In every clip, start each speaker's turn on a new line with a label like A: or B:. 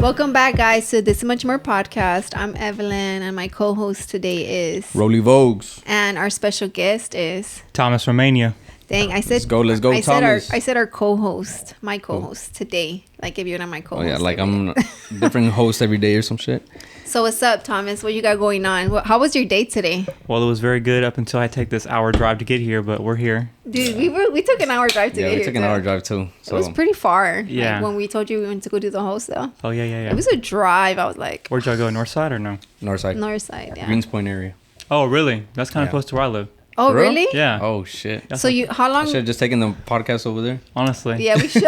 A: Welcome back, guys, to This Much More podcast. I'm Evelyn, and my co-host today is
B: Rollie Vogues,
A: and our special guest is
C: Thomas of Mania.
A: Dang, I said
B: let's go, Thomas.
A: I said our co-host, my co-host today. Like if you're not my co-host.
B: Oh yeah, like I'm a different host every day or some shit.
A: So what's up, Thomas? What you got going on? How was your date today?
C: Well, it was very good up until I take this hour drive to get here, but we're here.
A: Dude, we took an hour drive to get here.
B: Yeah, we took an hour drive too. So.
A: It was pretty far.
C: Yeah.
A: Like when we told you we went to go do the host though.
C: Oh yeah.
A: It was a drive. I was like.
C: Where'd y'all go? North side or no?
B: North side.
A: North side. Yeah.
B: Greens Point area.
C: Oh really? That's kind of close to where I live.
A: Oh
B: For real?
A: really?
C: Yeah.
B: Oh shit.
A: So how long?
B: I should have just taken the podcast over there.
C: Honestly.
A: Yeah, we should.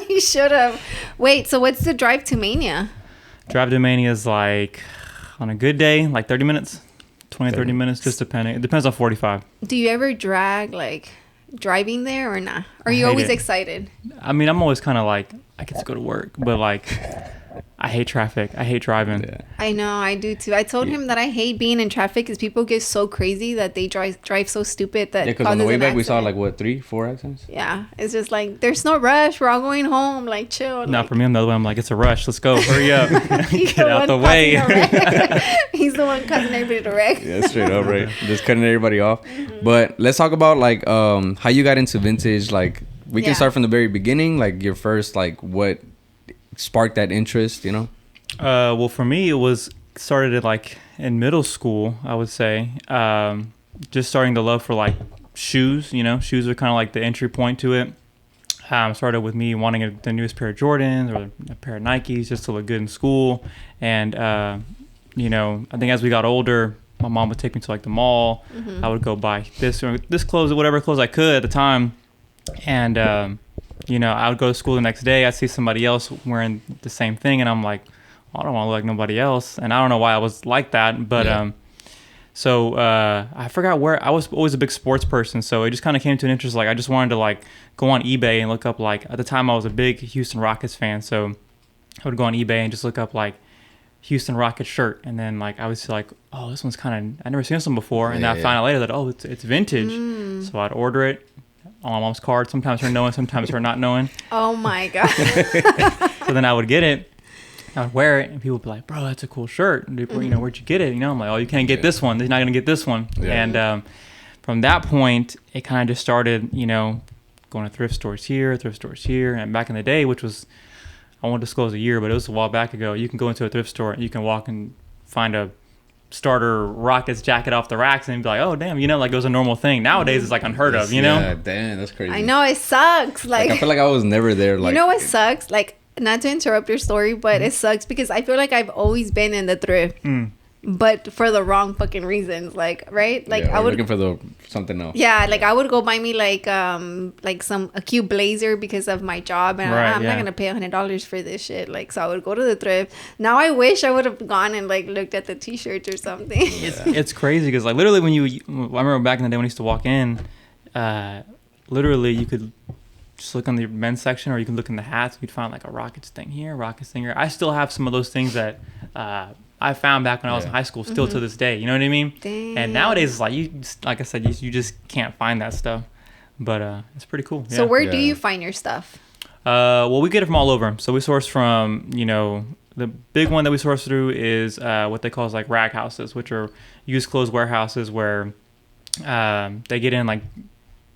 A: We should have. Wait. So what's the drive to Mania?
C: Drive to Mania is like, on a good day, like 30 minutes, 30 minutes, just depending. It depends on 45.
A: Do you ever drag like driving there or not? Are you always excited?
C: I mean, I'm always kind of like, I get to go to work, but like, I hate traffic. I hate driving.
B: Yeah.
A: I know, I do too. I told him that I hate being in traffic because people get so crazy that they drive so stupid that
B: Yeah, because on the way back we saw like what 3-4 accidents.
A: Yeah, it's just like there's no rush. We're all going home. Like chill.
C: No,
A: like,
C: for me, I'm the other way. I'm like, it's a rush. Let's go. Hurry up.
A: He's
C: Get out the way.
A: He's the one causing everybody to wreck.
B: Yeah, straight up, right? Just cutting everybody off. Mm-hmm. But let's talk about like how you got into vintage. Like we can start from the very beginning. Like your first, like what sparked that interest, you know?
C: Well, for me, it was started like in middle school, I would say. Just starting to love for like shoes, you know, shoes are kind of like the entry point to it. Started with me wanting the newest pair of Jordans or a pair of Nikes just to look good in school. And, you know, I think as we got older, my mom would take me to like the mall. Mm-hmm. I would go buy this clothes or whatever clothes I could at the time. And, you know, I would go to school the next day. I'd see somebody else wearing the same thing. And I'm like, I don't want to look like nobody else. And I don't know why I was like that. But so I forgot where. I was always a big sports person. So it just kind of came to an interest. Like I just wanted to like go on eBay and look up like, at the time I was a big Houston Rockets fan. So I would go on eBay and just look up like Houston Rockets shirt. And then like I was like, oh, this one's kind of, I've never seen this one before. And then I found out later that, oh, it's vintage. So I'd order it on my mom's card. Sometimes her knowing, sometimes her not knowing.
A: Oh my God.
C: So then I would get it. I would wear it, and people would be like, bro, that's a cool shirt. You know, where'd you get it? You know, I'm like, oh, you can't get this one. They're not going to get this one. Yeah. And from that point, it kind of just started, you know, going to thrift stores here. And back in the day, which was, I won't disclose a year, but it was a while back ago, you can go into a thrift store, and you can walk and find a starter Rockets jacket off the racks and be like, oh, damn, you know, like it was a normal thing. Nowadays, it's like unheard of, you know?
B: Yeah, damn, that's crazy.
A: I know, it sucks. Like
B: I feel like I was never there. Like,
A: you know what sucks? Like, not to interrupt your story, but it sucks because I feel like I've always been in the thrift, but for the wrong fucking reasons. Like, right? Like I would
B: looking for something else.
A: Yeah, like I would go buy me like a cute blazer because of my job, and I'm not gonna pay $100 for this shit. Like, so I would go to the thrift. Now I wish I would have gone and like looked at the t-shirts or something.
C: It's crazy because like literally I remember back in the day when I used to walk in, literally you could just look on the men's section, or you can look in the hats. You'd find like a Rockets thing here, Rockets thing here. I still have some of those things that I found back when I was in high school, still to this day. You know what I mean?
A: Damn.
C: And nowadays, it's like like I said, you just can't find that stuff. But it's pretty cool.
A: So where do you find your stuff?
C: Well, we get it from all over. So we source from, you know, the big one that we source through is what they call like rag houses, which are used clothes warehouses where they get in like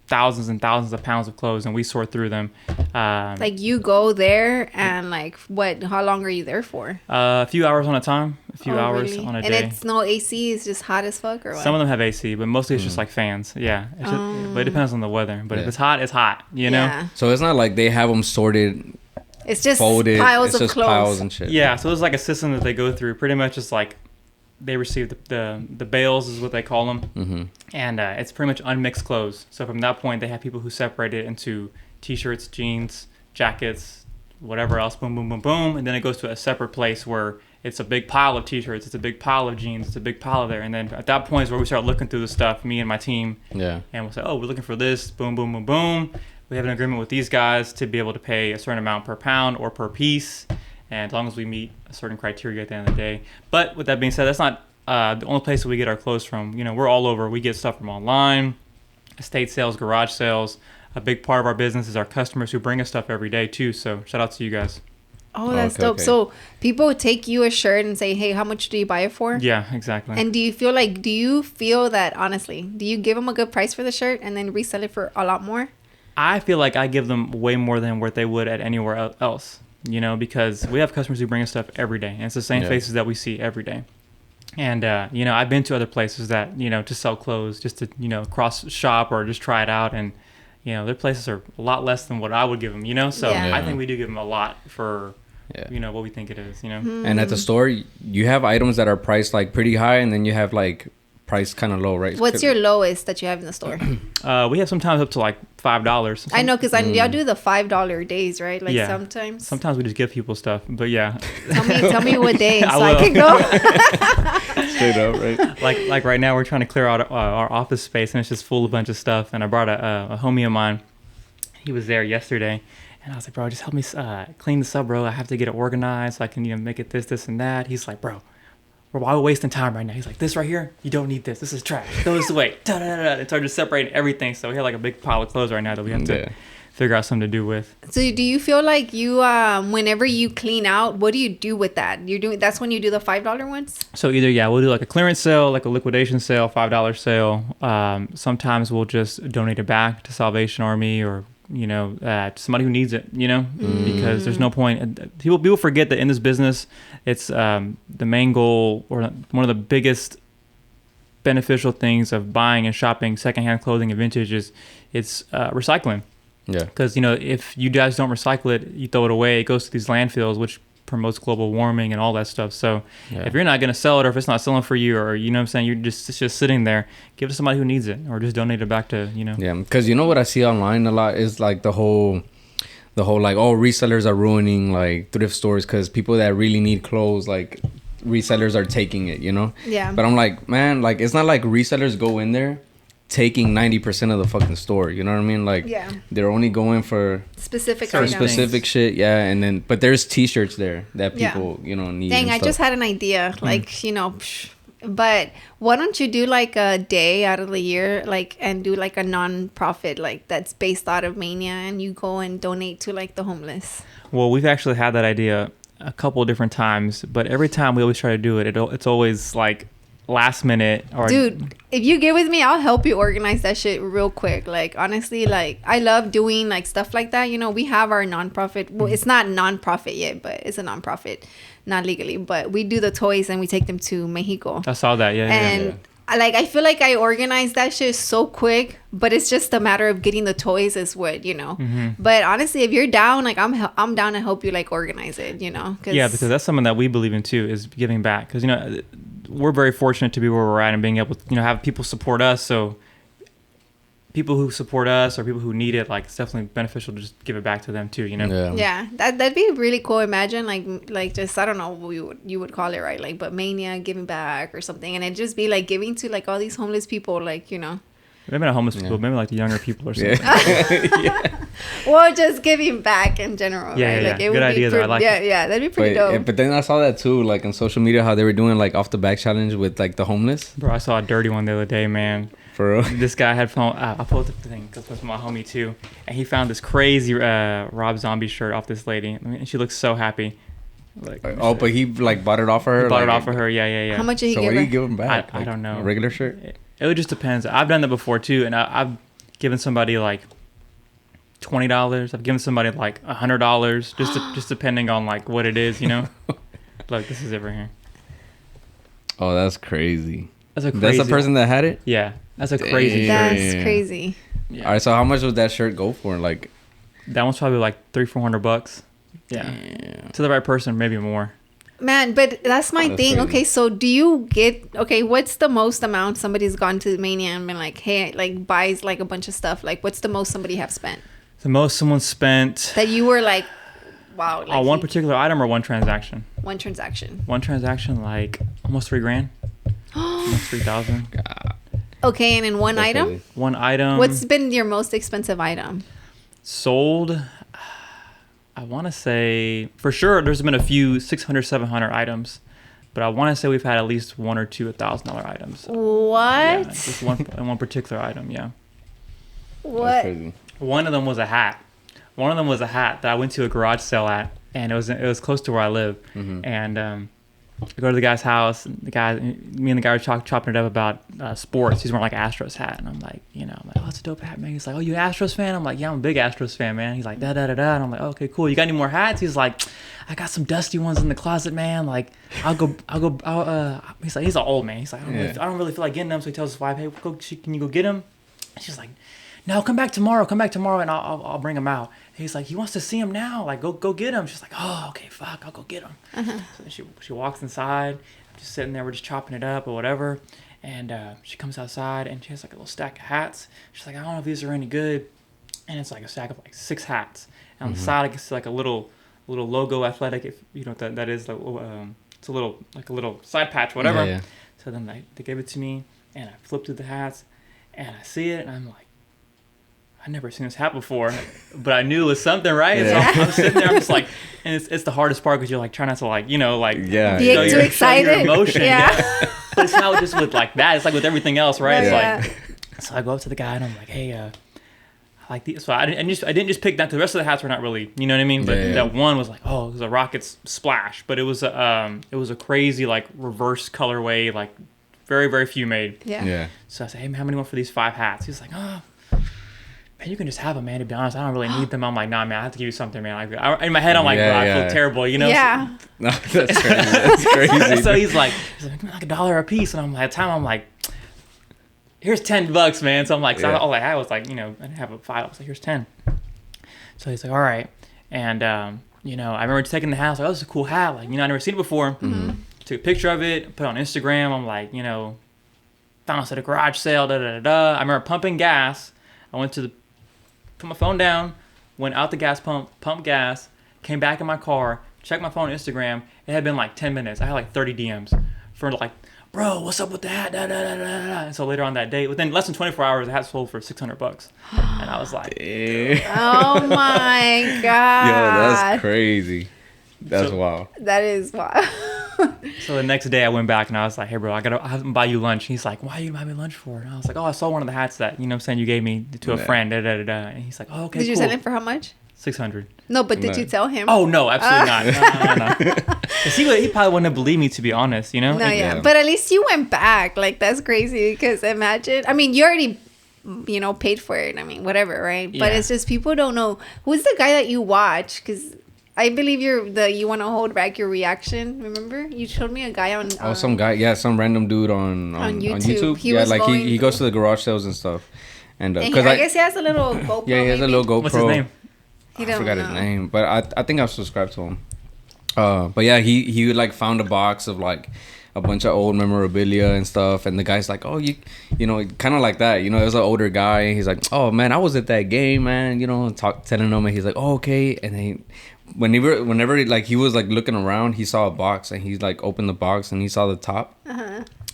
C: thousands and thousands of pounds of clothes, and we sort through them.
A: Like you go there and like how long are you there for?
C: A few hours on a time, hours on a day.
A: And it's no AC, it's just hot as fuck, or what?
C: Some of them have AC, but mostly it's just like fans. Yeah, but it depends on the weather. But if it's hot, it's hot, you know?
B: So it's not like they have them sorted,
A: it's just
B: folded,
A: piles
B: it's
A: of
B: just
A: clothes.
B: piles and shit.
C: Yeah, so there's like a system that they go through. Pretty much it's like they receive the bales is what they call them. And it's pretty much unmixed clothes. So from that point, they have people who separate it into t-shirts, jeans, jackets, whatever else, boom, boom, boom, boom. And then it goes to a separate place where it's a big pile of t-shirts, it's a big pile of jeans, it's a big pile of there. And then at that point is where we start looking through the stuff, me and my team. Yeah. And we'll say, oh, we're looking for this, boom, boom, boom, boom. We have an agreement with these guys to be able to pay a certain amount per pound or per piece. And as long as we meet a certain criteria at the end of the day. But with that being said, that's not the only place that we get our clothes from. You know, we're all over. We get stuff from online, estate sales, garage sales. A big part of our business is our customers who bring us stuff every day too. So shout out to you guys.
A: Oh, that's dope. Okay. So people would take you a shirt and say, hey, how much do you buy it for?
C: Yeah, exactly.
A: And do you feel that, honestly, do you give them a good price for the shirt and then resell it for a lot more?
C: I feel like I give them way more than what they would at anywhere else, you know, because we have customers who bring us stuff every day. And it's the same faces that we see every day. And, you know, I've been to other places that, you know, to sell clothes, just to, you know, cross shop or just try it out. And, you know, their places are a lot less than what I would give them, you know. So I think we do give them a lot for, you know, what we think it is, you know.
B: And at the store, you have items that are priced like pretty high, and then you have like price kind of low, right?
A: What's your lowest that you have in the store?
C: We have sometimes up to like $5.
A: I know, because y'all do the $5 days, right? Like sometimes
C: we just give people stuff, but
A: tell me what days so I can go.
B: Straight up, right?
C: Like right now we're trying to clear out our office space, and it's just full of a bunch of stuff. And I brought a homie of mine. He was there yesterday, and I was like, bro, just help me clean this up, bro. I have to get it organized so I can, you know, make it this and that. He's like, bro, why are we wasting time right now? He's like, this right here, you don't need this. This is trash. Throw this away. And started separating everything. So we have like a big pile of clothes right now that we have to figure out something to do with.
A: So do you feel like you, whenever you clean out, what do you do with that? That's when you do the $5 ones?
C: So either, we'll do like a clearance sale, like a liquidation sale, $5 sale. Sometimes we'll just donate it back to Salvation Army or, you know, to somebody who needs it, you know, because there's no point. People forget that in this business, it's the main goal or one of the biggest beneficial things of buying and shopping secondhand clothing and vintage is it's recycling. Yeah. Because, you know, if you guys don't recycle it, you throw it away, it goes to these landfills, which promotes global warming and all that stuff. So if you're not going to sell it, or if it's not selling for you, or, you know what I'm saying, you're just sitting there, give it to somebody who needs it, or just donate it back to, you know. Yeah,
B: because you know what I see online a lot is like the whole like, oh, resellers are ruining like thrift stores because people that really need clothes, like resellers are taking it, you know. Yeah. But I'm like, man, like it's not like resellers go in there taking 90% of the fucking store, you know what I mean? Like they're only going for
A: specific
B: shit, and then but there's t-shirts there that people you know need.
A: Dang, I just had an idea, like you know, but why don't you do like a day out of the year, like, and do like a non-profit, like that's based out of Mania, and you go and donate to like the homeless?
C: Well, we've actually had that idea a couple of different times, but every time we always try to do it, it's always like last minute. Or
A: dude, if you get with me, I'll help you organize that shit real quick. Like honestly, like I love doing like stuff like that. You know, we have our nonprofit. Well, it's not nonprofit yet, but it's a nonprofit, not legally. But we do the toys and we take them to Mexico.
C: I saw that.
A: And like I feel like I organize that shit so quick, but it's just a matter of getting the toys is what, you know. But honestly, if you're down, like I'm down to help you like organize it, you know.
C: Because that's something that we believe in too, is giving back. Because, you know, we're very fortunate to be where we're at and being able to, you know, have people support us. So people who support us or people who need it, like it's definitely beneficial to just give it back to them too, you know.
A: That'd be really cool. Imagine like just, I don't know what you would call it, right? Like, but Mania giving back or something, and it'd just be like giving to like all these homeless people, like, you know.
C: Maybe not homeless people, maybe like the younger people or something.
A: Well, just giving back in general. Right? Like, it
C: good idea. I like it.
A: Yeah, that'd be pretty dope.
B: But then I saw that too, like on social media, how they were doing like off the back challenge with like the homeless.
C: Bro, I saw a dirty one the other day, man.
B: For real?
C: This guy had found, I posted the thing because it's my homie too, and he found this crazy Rob Zombie shirt off this lady, and she looks so happy.
B: Like, but he like bought it off of her.
C: He bought it off of her. Yeah.
A: How much did he give her?
B: So what do you give him back?
C: I don't know.
B: A regular shirt?
C: It just depends. I've done that before too, and I've given somebody like $20. I've given somebody like $100, just depending on like what it is, you know. Look, this is it right here.
B: Oh, that's crazy.
C: That's
B: the person that had it?
C: Yeah, that's a crazy shirt.
A: That's crazy.
B: Yeah. All right, so how much would that shirt go for? Like,
C: that one's probably like $300-400. Yeah. Damn. To the right person, maybe more.
A: Man, but that's my thing. Crazy. Okay, so do you get, what's the most amount somebody's gone to Mania and been like, hey, like buys like a bunch of stuff? Like, what's the most somebody have spent?
C: The most someone spent.
A: That you were like, wow. Like,
C: one particular item or one transaction?
A: One transaction.
C: One transaction, like almost $3,000. Almost $3,000.
A: Okay, and in one item?
B: Crazy.
C: One item.
A: What's been your most expensive item?
C: Sold. I want to say, for sure, there's been a few 600-700 items, but I want to say we've had at least one or two $1,000 items.
A: What?
C: Yeah, just one particular item, yeah.
A: What?
C: One of them was a hat. One of them was a hat that I went to a garage sale at, and it was close to where I live. And I go to the guy's house. Me and the guy were chopping it up about sports. He's wearing like Astros hat, and I'm like, oh, that's a dope hat, man. He's like, oh, you an Astros fan? I'm like, yeah, I'm a big Astros fan, man. He's like, da da da da, and I'm like, oh, okay, cool. You got any more hats? He's like, I got some dusty ones in the closet, man. Like, he's like, he's an old man. He's like, I don't really feel like getting them. So he tells his wife, hey, can you go get them? And she's like, no, come back tomorrow, and I'll bring him out. And he's like, he wants to see him now. Like, go get him. She's like, oh, okay, fuck, I'll go get him. So she walks inside. I'm just sitting there. We're just chopping it up or whatever. And she comes outside, and she has like a little stack of hats. She's like, I don't know if these are any good. And it's like a stack of like 6 hats. And on the side, it's like a little logo athletic. If you know what that is, like it's a little side patch, whatever. Yeah. So then they gave it to me, and I flip through the hats, and I see it, and I'm like, I've never seen this hat before, but I knew it was something, right? Yeah. So I'm sitting there, I'm just like, and it's the hardest part because you're like trying not to like,
A: get too excited.
C: Show your emotion, But it's not just with like that; it's like with everything else, right?
A: Yeah.
C: It's like, so I go up to the guy and I'm like, hey, I like these. So I didn't just pick that. The rest of the hats were not really, you know what I mean? But that one was like, oh, it was a Rockets splash, but it was a crazy like reverse colorway, like very very few made.
A: Yeah.
C: So I said, hey man, how many more for these 5 hats? He's like, oh. Man, you can just have them, man. To be honest, I don't really need them. I'm like, nah, man, I have to give you something, man. In my head, I'm like, I feel terrible,
A: Yeah.
B: No, that's crazy. That's crazy.
C: So he's like $1 a piece, and I'm like, at the time, I'm like, here's $10, man. So I'm like, so all I had was like, I didn't have a file. I was like, here's 10. So he's like, all right, and I remember taking the hat. I was like, oh, this is a cool hat. Like, I never seen it before. Took a picture of it, put it on Instagram. I'm like, found us at a garage sale. Da da da da. I remember pumping gas. I went to put my phone down, went out the gas pump, pumped gas, came back in my car, checked my phone on Instagram. It had been like 10 minutes. I had like 30 DMs for like, bro, what's up with the hat? Da, da, da, da, da. And so later on that day, within less than 24 hours, the hat sold for $600. And I was like,
A: oh my God.
B: Yo, that's crazy. That's wild.
A: That is wild.
C: So the next day I went back and I was like, hey bro, I have to buy you lunch. He's like, why are you buying me lunch for? And I was like, oh, I saw one of the hats that, you gave me to a friend. Da, da, da, da. And he's like, oh, okay,
A: Did you sell it for how much?
C: $600.
A: No, but did you tell him?
C: Oh, no, absolutely not. No. Because he probably wouldn't have believed me, to be honest,
A: No, yeah. But at least you went back. Like, that's crazy because imagine, you already, paid for it. Whatever, right? Yeah. But it's just people don't know. Who's the guy that you watch? Because I believe you want to hold back your reaction. Remember, you showed me a guy on.
B: Some guy, some random dude on YouTube. He goes to the garage sales and stuff, and
A: I guess he has a little GoPro.
B: Yeah, he has a little GoPro.
C: What's his name?
B: I forgot his name, but I think I've subscribed to him. But yeah, he like found a box of like a bunch of old memorabilia and stuff, and the guy's like, oh, you know, kind of like that, it was an older guy. He's like, oh man, I was at that game, man, telling him, and he's like, oh, okay, and then whenever like he was like looking around, he saw a box, and he like opened the box and he saw the top.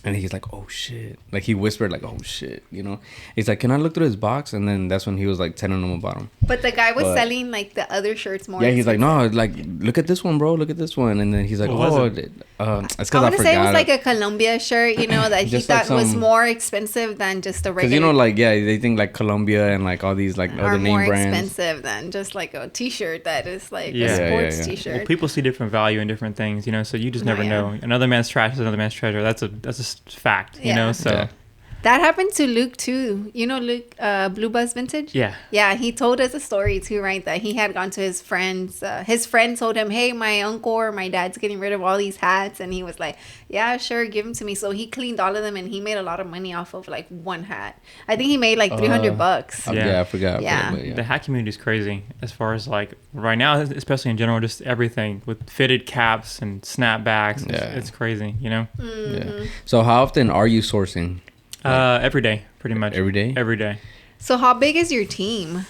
B: And he's like, oh shit, like he whispered like, oh shit, he's like, can I look through his box? And then that's when he was like telling him about him.
A: But the guy was selling like the other shirts more.
B: Yeah, he's like, no, like look at this one, bro, look at this one. And then he's like, it's because I
A: want to say it was like a Columbia shirt, that he thought was more expensive than just a regular.
B: Because they think like Columbia and like all these like other name brands are
A: more expensive than just like a t-shirt that is like a sports t-shirt.
C: Well, people see different value in different things, so you just never know. Another man's trash is another man's treasure. That's a fact, so
A: that happened to Luke too. Luke, Blue Buzz Vintage. Yeah, he told us a story too, right? That he had gone to his friends. His friend told him, hey, my uncle or my dad's getting rid of all these hats, and he was like, yeah, sure, give them to me. So he cleaned all of them, and he made a lot of money off of like one hat. I think he made like $300.
B: Yeah, I forgot.
C: The hat community is crazy as far as like right now, especially in general, just everything with fitted caps and snapbacks. It's crazy, Yeah.
B: So how often are you sourcing?
C: Every day, pretty much.
B: Every day?
C: Every day.
A: So how big is your team?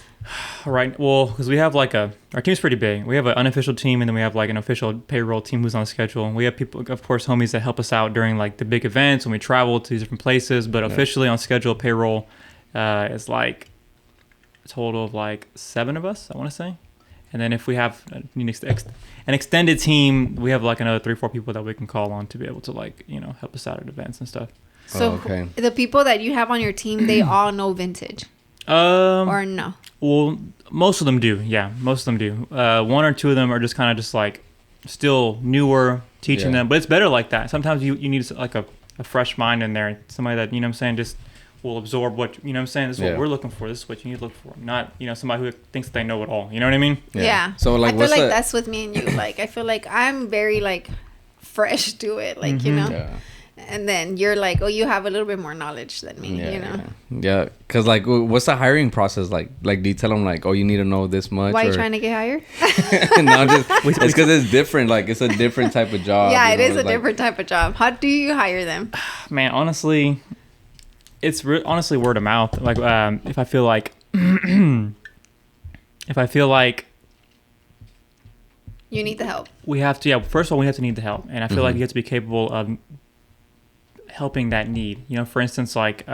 C: Right. Well, because we have like our team's pretty big. We have an unofficial team, and then we have like an official payroll team who's on schedule. We have people, of course, homies that help us out during like the big events when we travel to these different places. But officially on schedule, payroll is like a total of like 7 of us, I want to say. And then if we have an extended team, we have like another 3-4 people that we can call on to be able to like, help us out at events and stuff.
A: So the people that you have on your team, they all know vintage? Or no?
C: Well, most of them do. Yeah, most of them do. One or two of them are just kind of just like still newer, teaching them. But it's better like that. Sometimes you need like a fresh mind in there. Somebody that, you know what I'm saying, just will absorb what, you know what I'm saying, this is what we're looking for. This is what you need to look for. Not, you know, somebody who thinks they know it all. You know what I mean?
A: Yeah.
B: So like,
A: I feel like that's with me and you. Like, I feel like I'm very like fresh to it. Like, you know? Yeah. And then you're like, oh, you have a little bit more knowledge than me, you know?
B: Yeah. Because, like, what's the hiring process like? Like, do you tell them, like, oh, you need to know this much?
A: Why are you trying to get hired?
B: No, it's because it's different. Like, it's a different type of job.
A: Yeah, it is a different type of job. How do you hire them?
C: Man, honestly, it's honestly word of mouth. Like, if I feel like...
A: You need the help.
C: We have to, first of all, we have to need the help. And I feel like you have to be capable of helping that need. You know, for instance, like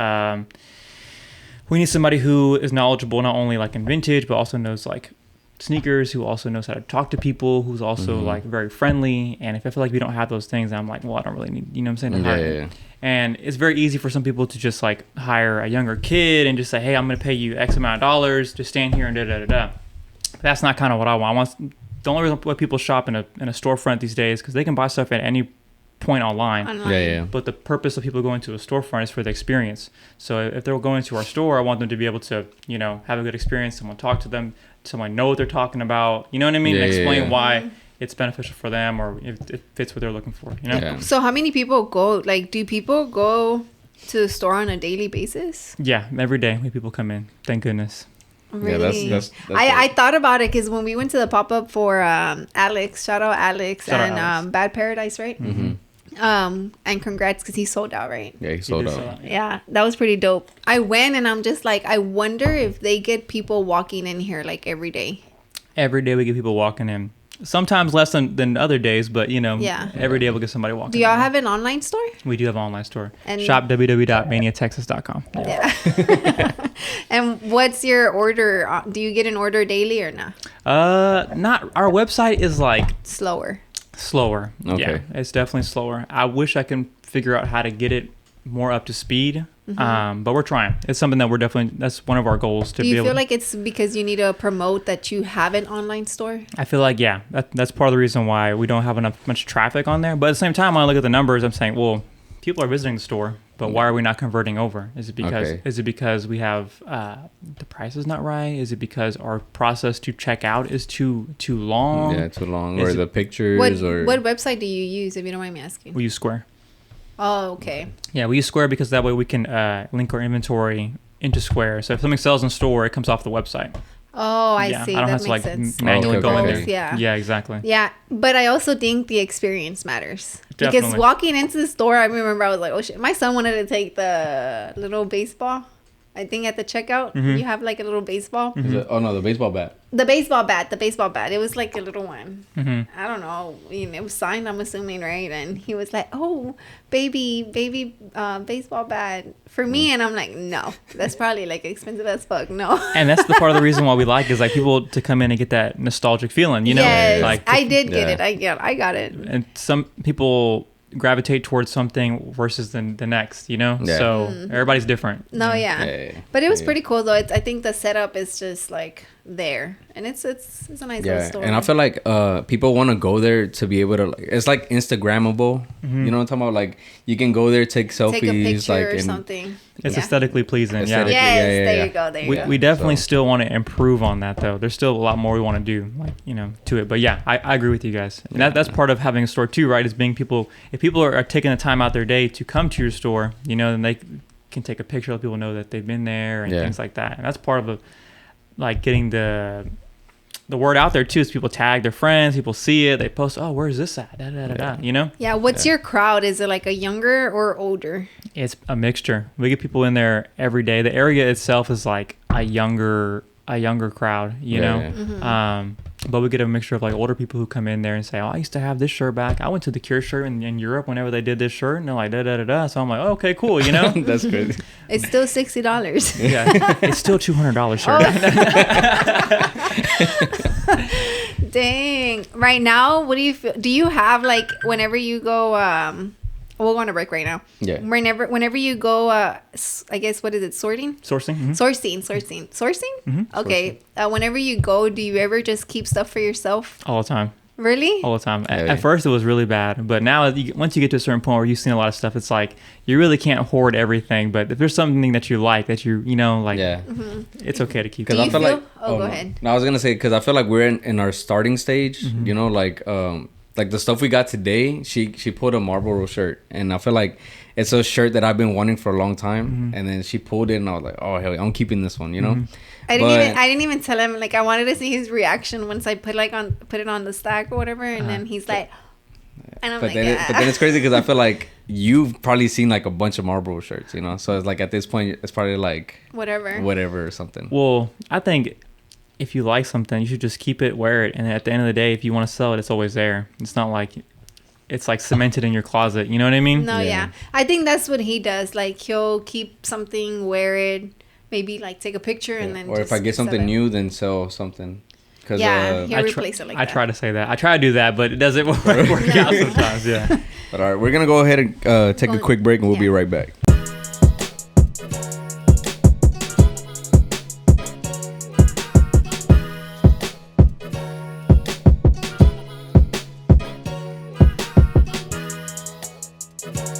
C: we need somebody who is knowledgeable not only like in vintage, but also knows like sneakers, who also knows how to talk to people, who's also like very friendly. And if I feel like we don't have those things, I'm like, well, I don't really need, you know what I'm saying?
B: Yeah.
C: And it's very easy for some people to just like hire a younger kid and just say, hey, I'm going to pay you X amount of dollars to stand here and da-da-da-da. That's not kind of what I want. I want the only reason why people shop in a storefront these days, because they can buy stuff at any point online.
B: Yeah.
C: But the purpose of people going to a storefront is for the experience. So if they're going to our store, I want them to be able to, you know, have a good experience. Someone talk to them, someone know what they're talking about. You know what I mean? Explain why it's beneficial for them, or if it fits what they're looking for. You know.
A: Yeah. So how many people go? Like, do people go to the store on a daily basis?
C: Yeah, every day people come in. Thank goodness.
A: Really? Yeah, that's I thought about it because when we went to the pop-up for Alex, shout out Alex, Bad Paradise, right? And congrats because he sold out, right?
B: Yeah, he sold out.
A: Yeah, that was pretty dope. I went and I'm just like, I wonder if they get people walking in here like every day.
C: Every day we get people walking in. Sometimes less than other days, but you know, every day we'll get somebody walking.
A: Do y'all have an online store?
C: We do have an online store. And shop www.maniatexas.com.
A: Yeah. And what's your order? Do you get an order daily or not?
C: Not. Our website is like
A: slower.
C: Okay. Yeah, it's definitely slower. I wish I can figure out how to get it more up to speed. But we're trying. It's something that that's one of our goals to be able.
A: Do you feel like it's because you need to promote that you have an online store?
C: I feel like, that's part of the reason why we don't have much traffic on there. But at the same time, when I look at the numbers, I'm saying, well, people are visiting the store, but why are we not converting over? Is it because we have the price is not right? Is it because our process to check out is too long?
B: Yeah, too long. Or the pictures.
A: What website do you use, if you don't mind me asking?
C: We use Square.
A: Oh, okay.
C: Yeah, we use Square because that way we can link our inventory into Square. So if something sells in store, it comes off the website.
A: Oh, I see.
C: I don't have
A: makes
C: to
A: sense.
C: manually go in there.
A: Yeah,
C: exactly.
A: Yeah, but I also think the experience matters.
C: Definitely.
A: Because walking into the store, I remember I was like, oh shit. My son wanted to take the little baseball. I think at the checkout, you have like a little baseball.
B: The baseball bat.
A: The baseball bat. It was like a little one. I don't know. It was signed, I'm assuming, right? And he was like, oh, baby baseball bat for me. And I'm like, no, that's probably like expensive as fuck. No.
C: And that's the part of the reason why we like is like people to come in and get that nostalgic feeling, you know?
A: Yes,
C: like,
A: I did get it. I got it.
C: And some people gravitate towards something versus the next, you know? So everybody's different.
A: No, but it was pretty cool though. I think the setup is just like there, and it's a nice little store.
B: And I feel like people want to go there to be able to, it's like Instagrammable. You know what I'm talking about? Like you can go there, take selfies,
A: take a picture
B: like
A: or something.
C: It's aesthetically pleasing.
A: There you go.
C: We definitely still want to improve on that though. There's still a lot more we want to do, like, you know, to it. But I agree with you guys. And that's part of having a store too, right? Is being if people are taking the time out their day to come to your store, you know, then they can take a picture, let people know that they've been there and things like that. And that's part of like getting the word out there too, is people tag their friends, people see it, they post, oh, where's this at? You know?
A: Yeah, what's your crowd? Is it like a younger or older?
C: It's a mixture. We get people in there every day. The area itself is like a younger crowd, you know? But we get a mixture of like older people who come in there and say, oh, I used to have this shirt back. I went to the Cure shirt in Europe whenever they did this shirt, and they're like, da-da-da-da. So I'm like, oh, okay, cool, you know?
B: That's crazy.
A: It's still $60.
C: Yeah, it's still $200 shirt.
A: Dang. Right now, what do you feel? Do you have like, whenever you go we'll go on a break right now.
B: Yeah.
A: Whenever you go, I guess, what is it? Sourcing?
C: Mm-hmm.
A: Sourcing? Okay. Whenever you go, do you ever just keep stuff for yourself?
C: All the time.
A: Really?
C: All the time. At first, it was really bad. But now, once you get to a certain point where you've seen a lot of stuff, it's like you really can't hoard everything. But if there's something that you like, that it's okay to keep.
B: Because I feel like...
A: go ahead.
B: No, I was going to say, because I feel like we're in our starting stage, you know, like the stuff we got today, she pulled a Marlboro shirt. And I feel like it's a shirt that I've been wanting for a long time. And then she pulled it and I was like, oh, hell, I'm keeping this one, you know?
A: I didn't even tell him. Like, I wanted to see his reaction once I put it on the stack or whatever, and then he's like, and I'm
B: but then it's crazy because I feel like you've probably seen like a bunch of Marlboro shirts, you know. So it's like at this point, it's probably like whatever or something.
C: Well, I think if you like something, you should just keep it, wear it, and at the end of the day, if you want to sell it, it's always there. It's not like it's like cemented in your closet. You know what I mean?
A: No, yeah. I think that's what he does. Like, he'll keep something, wear it. Maybe like take a picture and then.
B: Or if I get something new, then sell something.
A: He'll replace it like that.
C: I try to say that. I try to do that, but it doesn't work out sometimes. Yeah.
B: But all right, we're gonna go ahead and take a quick break, and we'll be right back.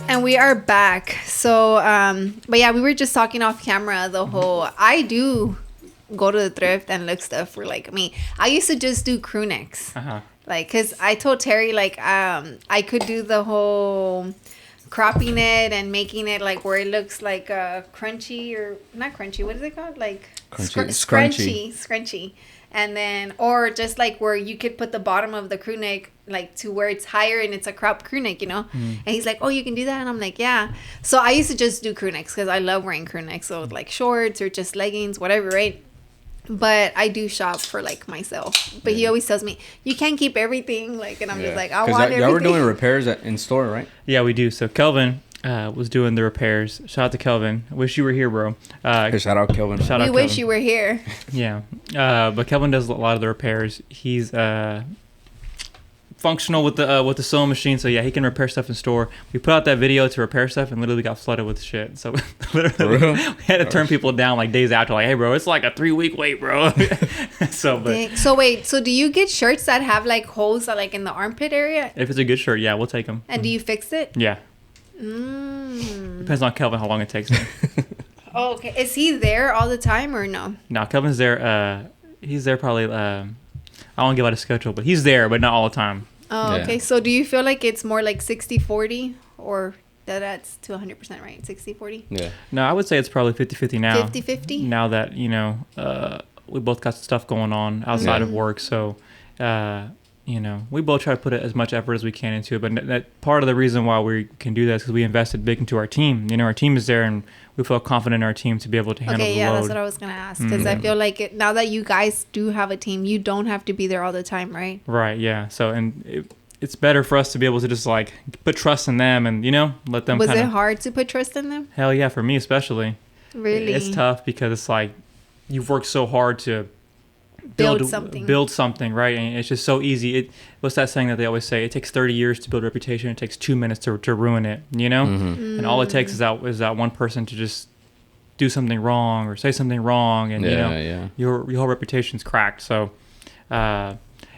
A: And we are back. So, but yeah, we were just talking off camera the whole, I do go to the thrift and look stuff for like me. I used to just do crew necks. Like, cause I told Terry like, I could do the whole cropping it and making it like where it looks like crunchy or not crunchy. What is it called? Like scrunchy. And then, or just like where you could put the bottom of the crew neck like to where it's higher and it's a cropped crew neck, you know? And he's like, oh, you can do that? And I'm like, yeah. So I used to just do crew necks because I love wearing crew necks. So like shorts or just leggings, whatever, right? But I do shop for like myself. But he always tells me, you can't keep everything. Like, and I'm just like, I want everything.
B: Y'all were doing repairs in store, right?
C: Yeah, we do. So Kelvin was doing the repairs. Shout out to Kelvin. I wish you were here, bro.
B: Shout out Kelvin.
A: We wish you were here.
C: Yeah. But Kelvin does a lot of the repairs. He's functional with the sewing machine, so yeah, he can repair stuff in store. We put out that video to repair stuff and literally got flooded with shit. So literally we had to turn people down like days after, like, hey bro, it's like a 3-week wait, bro. So
A: wait, so do you get shirts that have like holes like in the armpit area?
C: If it's a good shirt, yeah, we'll take them.
A: And do you fix it?
C: Yeah. Depends on Kelvin how long it takes him.
A: Oh, okay. Is he there all the time or no?
C: No, Kelvin's there. He's there probably. I won't give out a schedule, but he's there, but not all the time.
A: Oh, okay. So do you feel like it's more like 60-40 or that's to 100%, right? 60-40?
B: Yeah.
C: No, I would say it's probably 50-50 now.
A: 50-50?
C: Now that, we both got stuff going on outside of work. So, we both try to put as much effort as we can into it. But that part of the reason why we can do that is because we invested big into our team. Our team is there and we feel confident in our team to be able to handle the load.
A: That's what I was going to ask. Because I feel like now that you guys do have a team, you don't have to be there all the time, right?
C: Right, yeah. So, it's better for us to be able to just like put trust in them and, let them
A: Was it hard to put trust in them?
C: Hell yeah, for me especially.
A: Really?
C: It's tough because it's like you've worked so hard to build something, right? And it's just so easy. What's that saying that they always say? It takes 30 years to build a reputation. It takes 2 minutes to ruin it, And all it takes is that one person to just do something wrong or say something wrong, and your whole reputation's cracked. So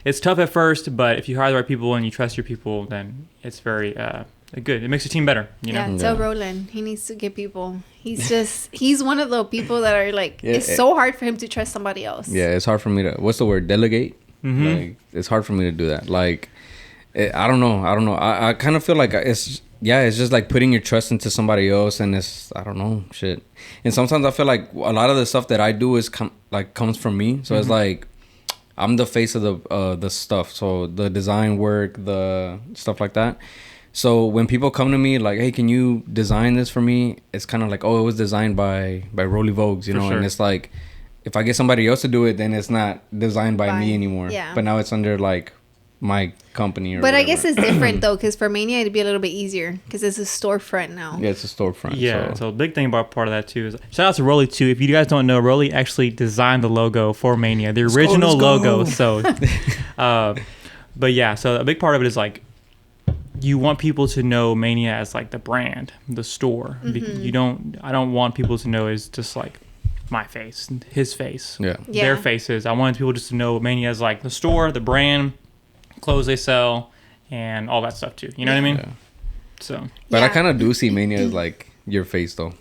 C: it's tough at first, but if you hire the right people and you trust your people, then it's very good. It makes your team better,
A: Yeah, tell Roland he needs to get people. He's one of the people that are like, it's so hard for him to trust somebody else.
B: Yeah, it's hard for me to, what's the word, delegate? Like, it's hard for me to do that. Like, I don't know. I kind of feel like it's just like putting your trust into somebody else, and it's, I don't know, shit. And sometimes I feel like a lot of the stuff that I do is comes from me. So it's like, I'm the face of the stuff. So the design work, the stuff like that. So when people come to me like, hey, can you design this for me? It's kind of like, oh, it was designed by Rollie Vogues, you know? Sure. And it's like, if I get somebody else to do it, then it's not designed by me anymore. Yeah. But now it's under like my company or whatever.
A: I guess it's different though, because for Mania it'd be a little bit easier because it's a storefront now.
B: Yeah, it's a storefront.
C: Yeah, so a big thing about part of that too is, shout out to Rollie too. If you guys don't know, Rollie actually designed the logo for Mania, the original logo. So, but yeah, so a big part of it is like you want people to know Mania as like the brand, the store. I don't want people to know as just like my face, his face, their faces. I wanted people just to know Mania as like the store, the brand, clothes they sell, and all that stuff too. You know what I mean? So,
B: but I kind of do see Mania as like your face though,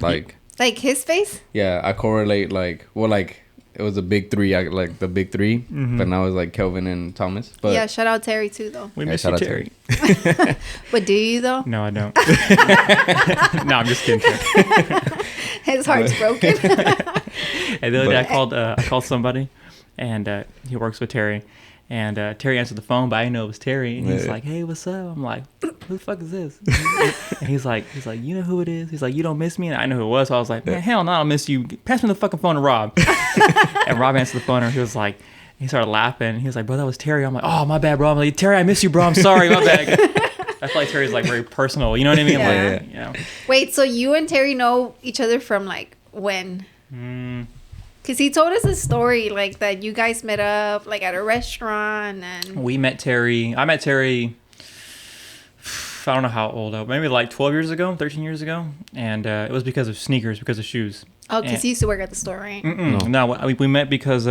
B: like
A: his face.
B: Yeah, I correlate like it was the big three, like the big three, but now it's like Kelvin and Thomas. But
A: yeah, shout out Terry too though.
C: We miss you, Terry.
A: But do you though?
C: No, I don't. No, I'm just kidding.
A: His heart's broken.
C: And the other day I called somebody, and he works with Terry. And Terry answered the phone, but I didn't know it was Terry. And he's like, "Hey, what's up?" I'm like, "Who the fuck is this?" And he's like, "You know who it is?" He's like, "You don't miss me?" And I know who it was. So I was like, "Man, hell no, I don't miss you. Pass me the fucking phone to Rob." And Rob answered the phone, and he was like, he started laughing. He was like, "Bro, that was Terry." I'm like, "Oh, my bad, bro." I'm like, "Terry, I miss you, bro. I'm sorry, my bad." I feel like Terry's like very personal. You know what I mean?
A: Yeah.
C: Like, yeah.
A: Wait, so you and Terry know each other from like when? Because he told us a story like that you guys met up like at a restaurant and
C: we met Terry. I met Terry, I don't know how old, maybe like 12 years ago, 13 years ago. And it was because of sneakers, because of shoes.
A: Oh, because he used to work at the store, right?
C: No, we met because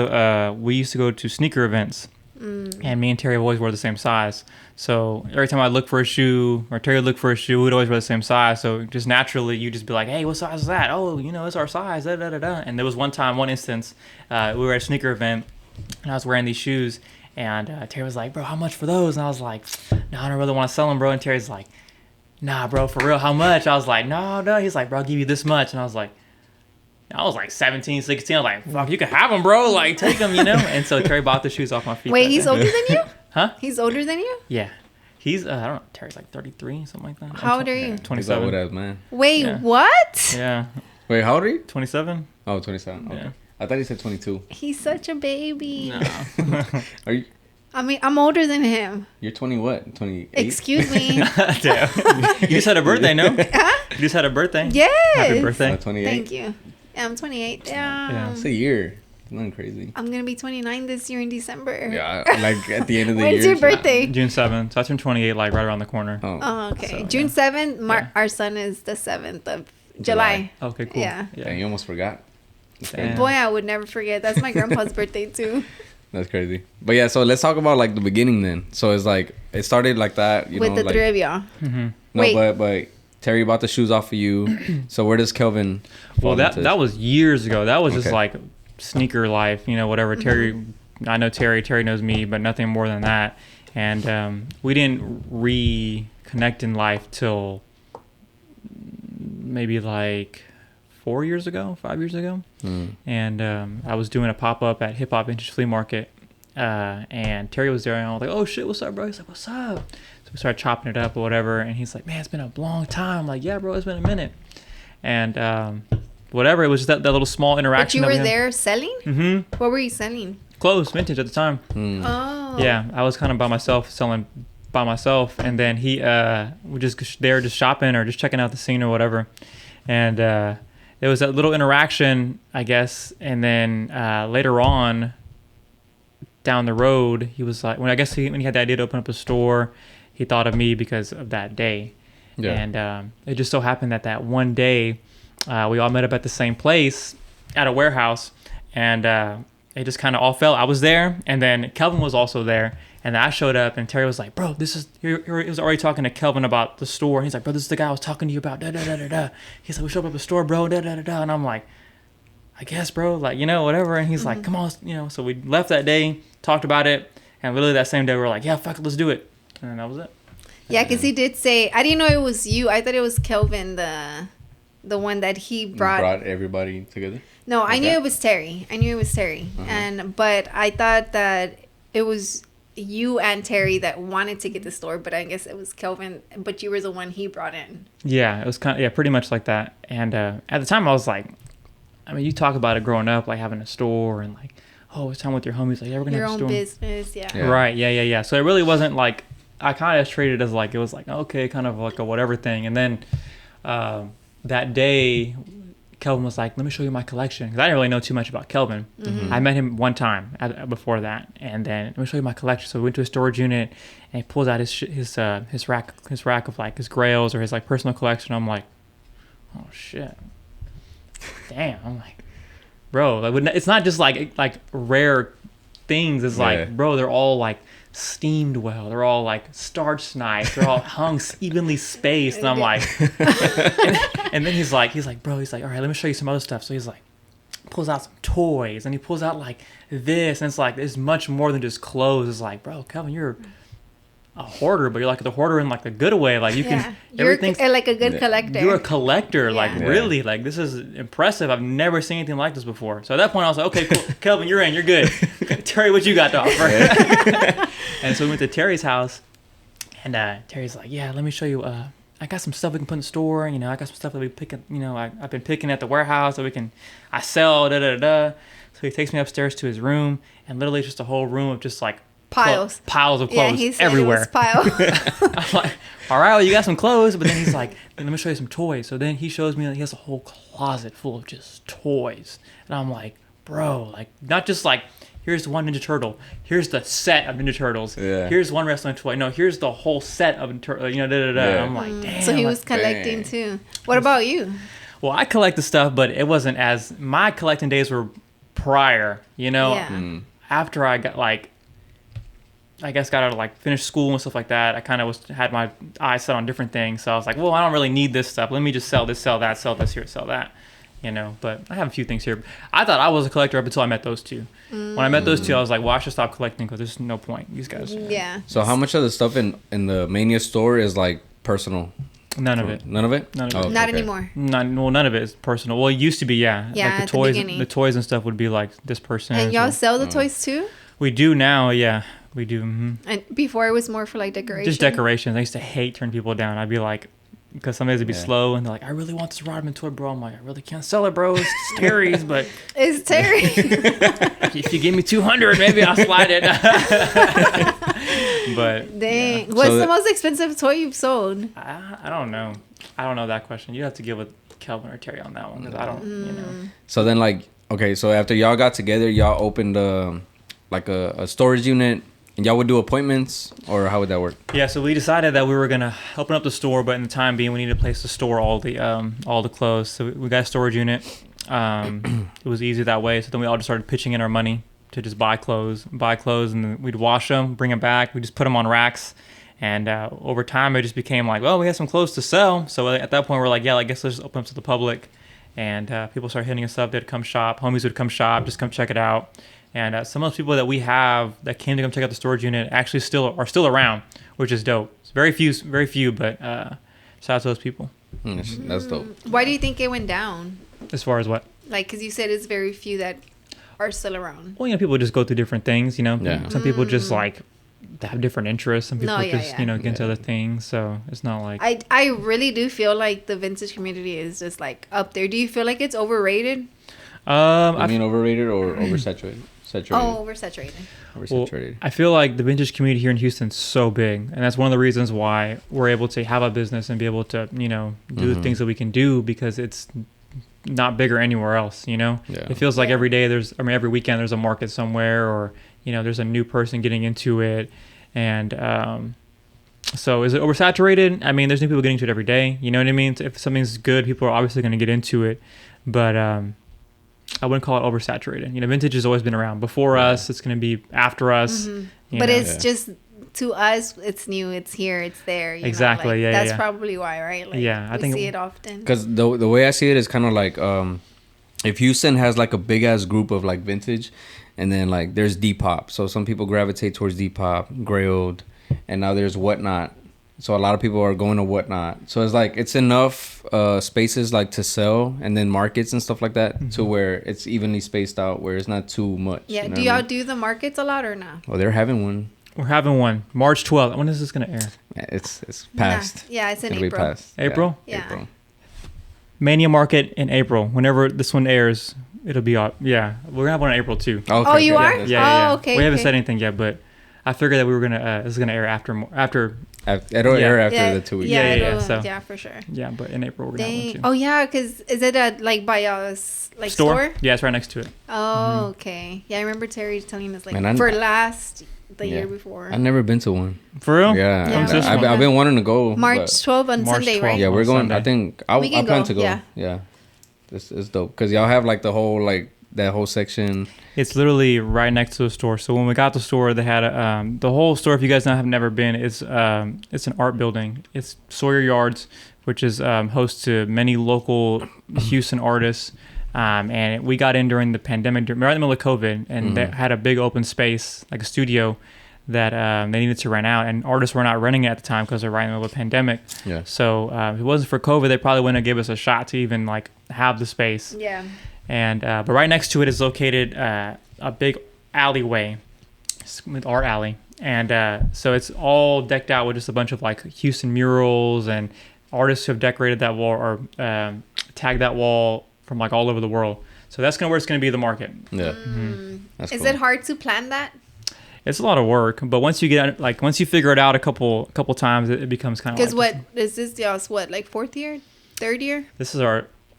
C: we used to go to sneaker events. And me and Terry always wore the same size. So every time I look for a shoe or Terry look for a shoe, we'd always wear the same size. So just naturally, you just be like, "Hey, what size is that?" "Oh, it's our size." Da, da, da, da. And there was one instance, we were at a sneaker event, and I was wearing these shoes, and Terry was like, "Bro, how much for those?" And I was like, "No, I don't really want to sell them, bro." And Terry's like, "Nah, bro, for real, how much?" I was like, "No." He's like, "Bro, I'll give you this much." And I was like 17, 16. I was like, "Fuck, you can have them, bro. Like, take them, And so Terry bought the shoes off my feet.
A: Wait, he's older than you?
C: Huh?
A: He's older than you?
C: Yeah. He's, I don't know, Terry's like 33, something like that.
A: How old are you?
C: 27.
B: He's old, man.
A: Wait, what?
C: Yeah.
B: Wait, how old are you?
C: 27.
B: Oh, 27. Okay.
C: Yeah.
B: I thought you said 22.
A: He's such a baby.
C: No.
B: Are you?
A: I mean, I'm older than him.
B: You're 20 what? 28?
A: Excuse me.
C: Damn. You just had a birthday, no?
A: Huh?
C: You just had a birthday?
A: Yes.
C: Happy birthday.
B: 28.
A: Thank you. Yeah, I'm 28. Yeah.
B: It's a year. Nothing crazy.
A: I'm going to be 29 this year in December.
B: Yeah, like at the end of the
A: When's
B: year.
A: your birthday?
C: June 7th. So I turned 28 like right around the corner.
A: Oh, okay.
C: So,
A: June
C: yeah.
A: 7th, our son is the 7th of July.
C: Okay, cool.
A: Yeah.
B: Dang, you almost forgot.
C: Damn.
A: Boy, I would never forget. That's my grandpa's birthday too.
B: That's crazy. But yeah, so let's talk about like the beginning then. So it's like, it started like that,
A: with the
B: like,
A: three of y'all.
C: Mm-hmm.
B: No,
A: Wait.
B: but Terry bought the shoes off of you. So where does Kelvin fall
C: Well,
B: into
C: that was years ago. That was just
B: Okay.
C: like sneaker life, whatever. Terry, I know Terry knows me, but nothing more than that. And we didn't reconnect in life till maybe like 5 years ago. And I was doing a pop-up at Hip Hop Vintage Flea Market, and Terry was there, and I was like, "Oh shit, what's up, bro?" He's like, "What's up?" So we started chopping it up or whatever, and he's like, "Man, it's been a long time." I'm like, "Yeah, bro, it's been a minute." And whatever, it was just that little small interaction.
A: But you were there selling?
C: Mm-hmm.
A: What were you selling?
C: Clothes, vintage at the time.
A: Oh.
C: Yeah, I was kind of by myself, selling by myself, and then he was just there, just shopping or just checking out the scene or whatever, and there was that little interaction, I guess, and then later on, down the road, he was like, when he had the idea to open up a store, he thought of me because of that day, and it just so happened that one day, we all met up at the same place at a warehouse, and it just kind of all fell. I was there, and then Kelvin was also there, and I showed up, and Terry was like, "Bro, he was already talking to Kelvin about the store." And he's like, "Bro, this is the guy I was talking to you about, da da da da da." He's like, "We showed up at the store, bro, da da da da." And I'm like, "I guess, bro, like, whatever." And he's like, "Come on, So we left that day, talked about it, and literally that same day, we were like, "Yeah, fuck it, let's do it." And that was it.
A: Yeah, because he did say, I didn't know it was you. I thought it was Kelvin, the one that he brought
B: everybody together.
A: No, I knew it was Terry. But I thought that it was you and Terry that wanted to get the store, but I guess it was Kelvin, but you were the one he brought in.
C: Yeah, it was pretty much like that. And at the time I was like, I mean, you talk about it growing up, like having a store and like, oh, it's time with your homies, like, yeah, we're gonna have a store.
A: Your own business, yeah.
C: Right, yeah. So it really wasn't like, I kind of treated it as like, it was like, okay, kind of like a whatever thing. And then that day, Kelvin was like, let me show you my collection. Because I didn't really know too much about Kelvin. I met him one time before that. And then, let me show you my collection. So we went to a storage unit, and he pulls out his rack of like his grails or his like personal collection. I'm like, oh shit. Damn. I'm like, bro, like, it's not just like rare things. It's like, bro, they're all like steamed well. They're all like starched nice. They're all hung evenly spaced. And I'm like, and then he's like, bro, all right, let me show you some other stuff. So he's like, pulls out some toys, and he pulls out like this, and it's like, it's much more than just clothes. It's like, bro, Kelvin, you're a hoarder, but you're like the hoarder in like the good way. Like you can, everything's
A: like a good collector.
C: You're a collector. Like really, like this is impressive. I've never seen anything like this before. So at that point I was like, okay, cool. Kelvin, you're in, you're good. Terry, what you got to offer? And so we went to Terry's house, and Terry's like, yeah, let me show you, I got some stuff we can put in the store. You know, I got some stuff that we pick, you know, I've been picking at the warehouse that I sell, So he takes me upstairs to his room, and literally just a whole room of just like piles of clothes everywhere. I'm like, all right, well, you got some clothes, but then he's like, let me show you some toys. So then he shows me that he has a whole closet full of just toys, and I'm like, bro, like not just like, here's one Ninja Turtle, here's the set of Ninja Turtles, here's one wrestling toy, no, here's the whole set of you know, I'm like, damn.
A: So he was collecting too. What about you?
C: Well, I collect the stuff, but it wasn't as, my collecting days were prior, you know. After I got like, I guess got out of like finished school and stuff like that, I kind of had my eyes set on different things. So I was like, well, I don't really need this stuff. Let me just sell this, sell that, sell this here, sell that, you know. But I have a few things here. I thought I was a collector up until I met those two. When I met those two, I was like, well, I should stop collecting because there's no point. These guys.
A: Yeah.
B: So how much of the stuff in the Mania store is like personal?
C: None of it.
B: None of it?
C: None of it.
A: Okay, not anymore.
C: None of it is personal. Well, it used to be,
A: yeah.
C: Like the toys and stuff would be like this person.
A: And y'all sell the toys too?
C: We do now, yeah. We do. Mm-hmm.
A: And before it was more for like decoration?
C: Just decorations. I used to hate turning people down. I'd be like, because some days it'd be slow, and they're like, I really want this Rodman toy, bro. I'm like, I really can't sell it, bro. It's Terry's, but...
A: It's Terry.
C: If you give me 200, maybe I'll slide it. But...
A: Dang. Yeah. What's the most expensive toy you've sold?
C: I don't know. I don't know that question. You have to give with Kelvin or Terry on that one, because I don't, you know.
B: So then, like, okay, so after y'all got together, y'all opened like a storage unit, and y'all would do appointments, or how would that work? Yeah,
C: so we decided that we were gonna open up the store, but in the time being, we needed a place to store all the clothes. So we got a storage unit. It was easy that way. So then we all just started pitching in our money to just buy clothes, and then we'd wash them, bring them back. We just put them on racks, and over time, it just became like, well, we have some clothes to sell. So at that point, we're like, yeah, I guess let's just open up to the public. And people started hitting us up. They'd come shop. Homies would come shop, just come check it out. And some of those people that we have that came to come check out the storage unit actually are still around, which is dope. It's very few, but shout out to those people.
B: That's dope.
A: Why do you think it went down?
C: As far as what?
A: Like, because you said it's very few that are still around.
C: Well, you know, people just go through different things, you know. Yeah. Some people just like have different interests. Some people you know, get into other things. So it's not like...
A: I really do feel like the vintage community is just like up there. Do you feel like it's overrated?
B: I mean overrated or oversaturated?
A: Oversaturated.
C: Well, I feel like the vintage community here in Houston is so big, and that's one of the reasons why we're able to have a business and be able to, you know, do the things that we can do, because it's not bigger anywhere else, you know? Yeah. It feels like every weekend there's a market somewhere, or, you know, there's a new person getting into it. And so is it oversaturated? I mean, there's new people getting into it every day. You know what I mean? If something's good, people are obviously going to get into it. But I wouldn't call it oversaturated. You know, vintage has always been around before us. It's going to be after us.
A: But it's just, to us, it's new. It's here. It's there. You
C: exactly.
A: Know? Like, that's probably why, right? Like,
C: I think
A: see it often.
B: Because the way I see it is kind of like, if Houston has like a big ass group of like vintage, and then like there's Depop. So some people gravitate towards Depop, Grailed, and now there's Whatnot. So a lot of people are going to Whatnot. So it's like, it's enough spaces like to sell, and then markets and stuff like that, to where it's evenly spaced out, where it's not too much.
A: Yeah.
B: You know
A: do y'all do the markets a lot or not?
B: Well, they're having one.
C: We're having one March 12th. When is this going to air?
B: It's past.
A: Yeah, it's in
B: It'll
A: April.
B: Be past.
C: April?
A: Yeah.
B: April.
C: Mania Market in April. Whenever this one airs, it'll be up. Yeah. We're going to have one in April too.
A: Okay, you are?
C: Yeah.
A: Oh, okay.
C: We haven't said anything yet, but I figured that we were going to, this is going to air after
B: It'll air after the 2 weeks.
C: Yeah,
A: for sure.
C: Yeah, but in April we're gonna have one too.
A: Oh yeah, because is it at like by us like store?
C: Yeah, it's right next to it.
A: Oh, okay. Yeah, I remember Terry telling us like the year before.
B: I've never been to one.
C: For real?
B: Yeah. I've been wanting to go.
A: March 12th on Sunday, right?
B: Yeah, we're going.
C: Sunday.
B: I think I plan to go. Yeah. This is dope because y'all have like the whole like that whole section.
C: It's literally right next to the store. So when we got the store, they had the whole store. If you guys have never been, it's an art building. It's Sawyer Yards, which is host to many local Houston artists. And we got in during the pandemic, right in the middle of COVID, and they had a big open space, like a studio, that they needed to rent out. And artists were not renting it at the time because they're right in the middle of a pandemic.
B: Yeah.
C: So if it wasn't for COVID, they probably wouldn't have given us a shot to even like have the space.
A: Yeah.
C: And but right next to it is located a big alleyway, art alley, and so it's all decked out with just a bunch of like Houston murals and artists who have decorated that wall or tagged that wall from like all over the world. So that's where it's gonna be the market.
B: Yeah.
A: Is it hard to plan that?
C: It's a lot of work, but once you figure it out a couple times, it becomes kind of.
A: Because what is this? Y'all's like 4th year, 3rd year?
C: This is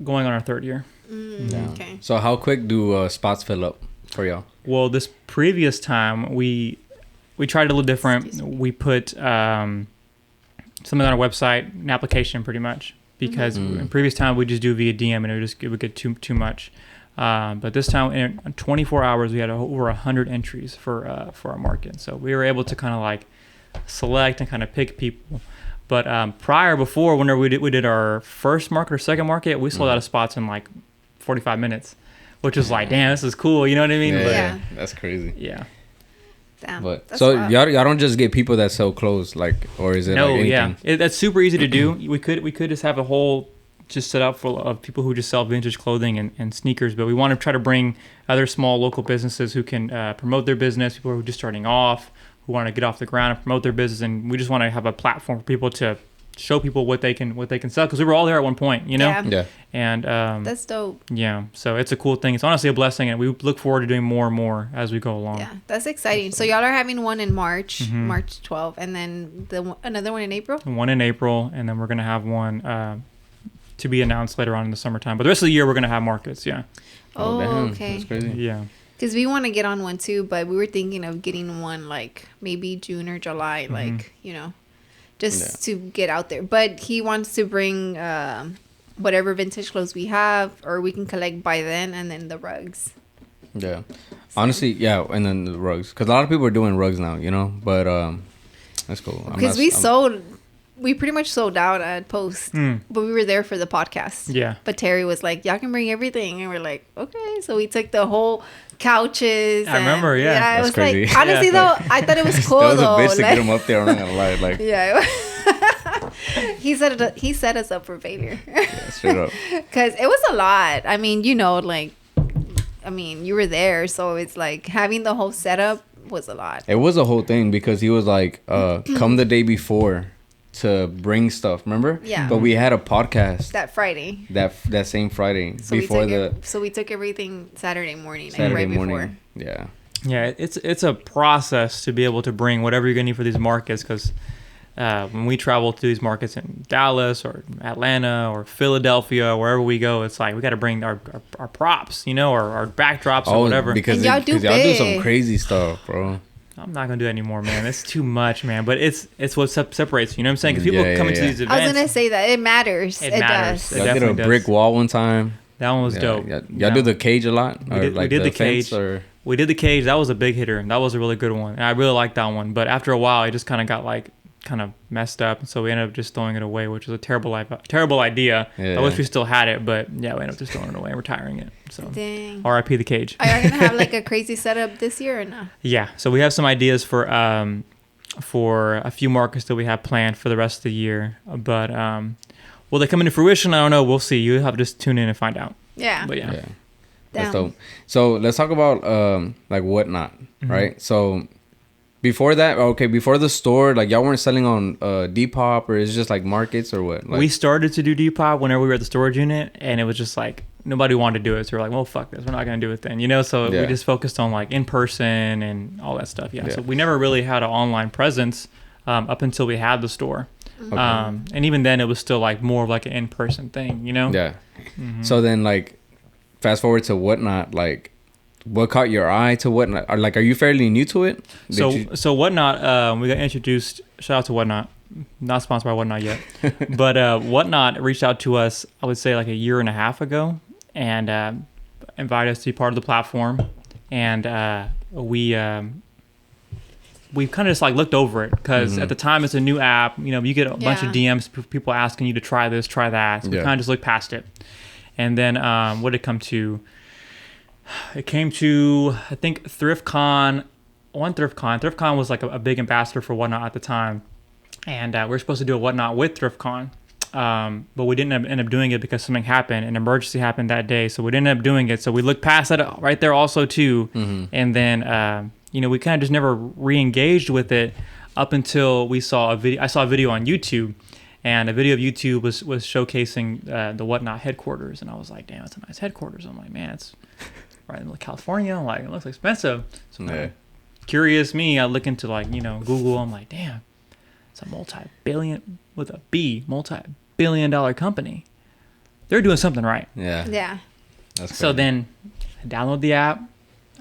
C: going on our 3rd year.
A: Okay.
B: So how quick do spots fill up for y'all?
C: Well, this previous time we tried a little different. We put something on our website, an application pretty much, because in previous time we just do via DM and it would get too much. But this time in 24 hours we had over 100 entries for our market. So we were able to kind of like select and kind of pick people. But before, whenever we did our first market or second market, we sold out of spots in like 45 minutes, which is like, damn, this is cool. You know what I mean?
B: Yeah. That's crazy.
C: Yeah.
A: Damn.
B: But so y'all don't just get people that sell clothes, like, or is it like anything?
C: Yeah, that's super easy to do. We could just have a whole just set up full of people who just sell vintage clothing and sneakers, but we want to try to bring other small local businesses who can promote their business, people who are just starting off, who want to get off the ground and promote their business, and we just want to have a platform for people to show people what they can sell, because we were all there at one point, you know.
B: Yeah.
C: And
A: that's dope.
C: Yeah, so it's a cool thing. It's honestly a blessing, and we look forward to doing more and more as we go along.
A: Yeah, that's exciting. So y'all are having one in March, March 12th, and then another one in April.
C: One in April, and then we're gonna have one to be announced later on in the summertime. But the rest of the year we're gonna have markets. Yeah.
A: Oh, damn. Okay.
B: That's crazy.
C: Yeah.
A: Because we want to get on one too, but we were thinking of getting one like maybe June or July, like, you know, just to get out there. But he wants to bring whatever vintage clothes we have, or we can collect by then, and then the rugs.
B: Yeah. Honestly, yeah, and then the rugs. Because a lot of people are doing rugs now, you know, but that's cool.
A: Because we pretty much sold out at Post, but we were there for the podcast.
C: Yeah.
A: But Terry was like, y'all can bring everything. And we're like, okay. So we took the whole couches.
C: I remember, yeah.
A: Yeah, it was
B: crazy.
A: like, honestly though, I thought it was cool
B: that was
A: though.
B: a bitch to get them up there, I'm not gonna lie. Like,
A: yeah. He set us up for failure.
B: Yeah, straight up.
A: Because it was a lot. I mean, you know, like, you were there. So it's like having the whole setup was a lot.
B: It was a whole thing because he was like, come the day before to bring stuff, remember?
A: Yeah.
B: But we had a podcast
A: that Friday.
B: That same Friday
A: So we took everything Saturday morning. Before.
B: Yeah.
C: Yeah, it's a process to be able to bring whatever you're gonna need for these markets, because when we travel to these markets in Dallas or Atlanta or Philadelphia, wherever we go, it's like we got to bring our props, you know, or our backdrops or whatever.
B: Because y'all do some crazy stuff, bro.
C: I'm not gonna do that anymore, man. It's too much, man. But it's what separates. You know what I'm saying? Because people come into these events.
A: I was gonna say that it matters. It
C: matters.
A: Does.
B: Y'all did a brick wall one time.
C: That one was dope.
B: Y'all do the cage a lot.
C: We did the cage. We did the cage. That was a big hitter. That was a really good one, and I really liked that one. But after a while, it just kind of got kind of messed up, so we ended up just throwing it away, which was a terrible idea. I wish we still had it, but yeah, we ended up just throwing it away and retiring it. So
A: dang.
C: R.I.P. the cage.
A: Are you gonna have like a crazy setup this year or no?
C: Yeah, so we have some ideas for a few markets that we have planned for the rest of the year, but will they come into fruition? I don't know. We'll see. You have to just tune in and find out.
A: Yeah.
C: But yeah.
B: That's dope. So let's talk about like whatnot, right? So before that, before the store, like y'all weren't selling on Depop, or is it just like markets or what? Like,
C: we started to do Depop whenever we were at the storage unit, and it was just like nobody wanted to do it. So we're like, well, fuck this. We're not going to do it then, you know? So we just focused on like in person and all that stuff. Yeah. So we never really had an online presence up until we had the store.
B: Okay.
C: And even then, it was still like more of like an in-person thing, you know?
B: Yeah. So then, like, fast forward to Whatnot, like, what caught your eye to Whatnot? Are you fairly new to it?
C: So Whatnot, we got introduced. Shout out to Whatnot. Not sponsored by Whatnot yet, but Whatnot reached out to us, I would say like a year and a half ago, and invited us to be part of the platform. And we kind of just like looked over it because at the time it's a new app. You know, you get a bunch of DMs, people asking you to try this, try that. So we kind of just looked past it. And then what did it come to? It came to, I think, ThriftCon. ThriftCon was like a big ambassador for Whatnot at the time. And we were supposed to do a Whatnot with ThriftCon. But we didn't end up doing it because something happened. An emergency happened that day. So we didn't end up doing it. So we looked past that right there also too. And then, we kind of just never re-engaged with it up until we saw a video. I saw a video on YouTube. And a video of YouTube was showcasing the Whatnot headquarters. And I was like, damn, it's a nice headquarters. I'm like, man, it's right in California. I'm like, it looks expensive. So curious me, I look into like, Google. I'm like, damn. A multi-billion multi-billion-dollar company. They're doing something right.
A: Yeah.
C: So then I download the app.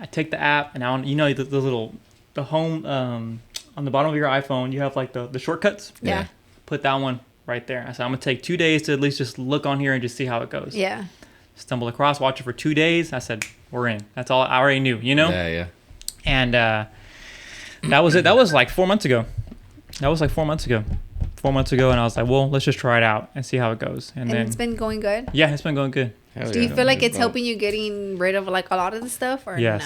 C: I take the app and the home on the bottom of your iPhone, you have like the shortcuts.
A: Yeah.
C: Put that one right there. I said, I'm gonna take 2 days to at least just look on here and just see how it goes.
A: Yeah.
C: Stumble across, watch it for 2 days. I said, we're in. That's all I already knew,
B: Yeah.
C: And that was it. That was like 4 months ago. 4 months ago, and I was like, well, let's just try it out and see how it goes. And then
A: it's been going good?
C: Yeah, it's been going good.
A: Do you feel like it's helping you getting rid of like a lot of the stuff or no?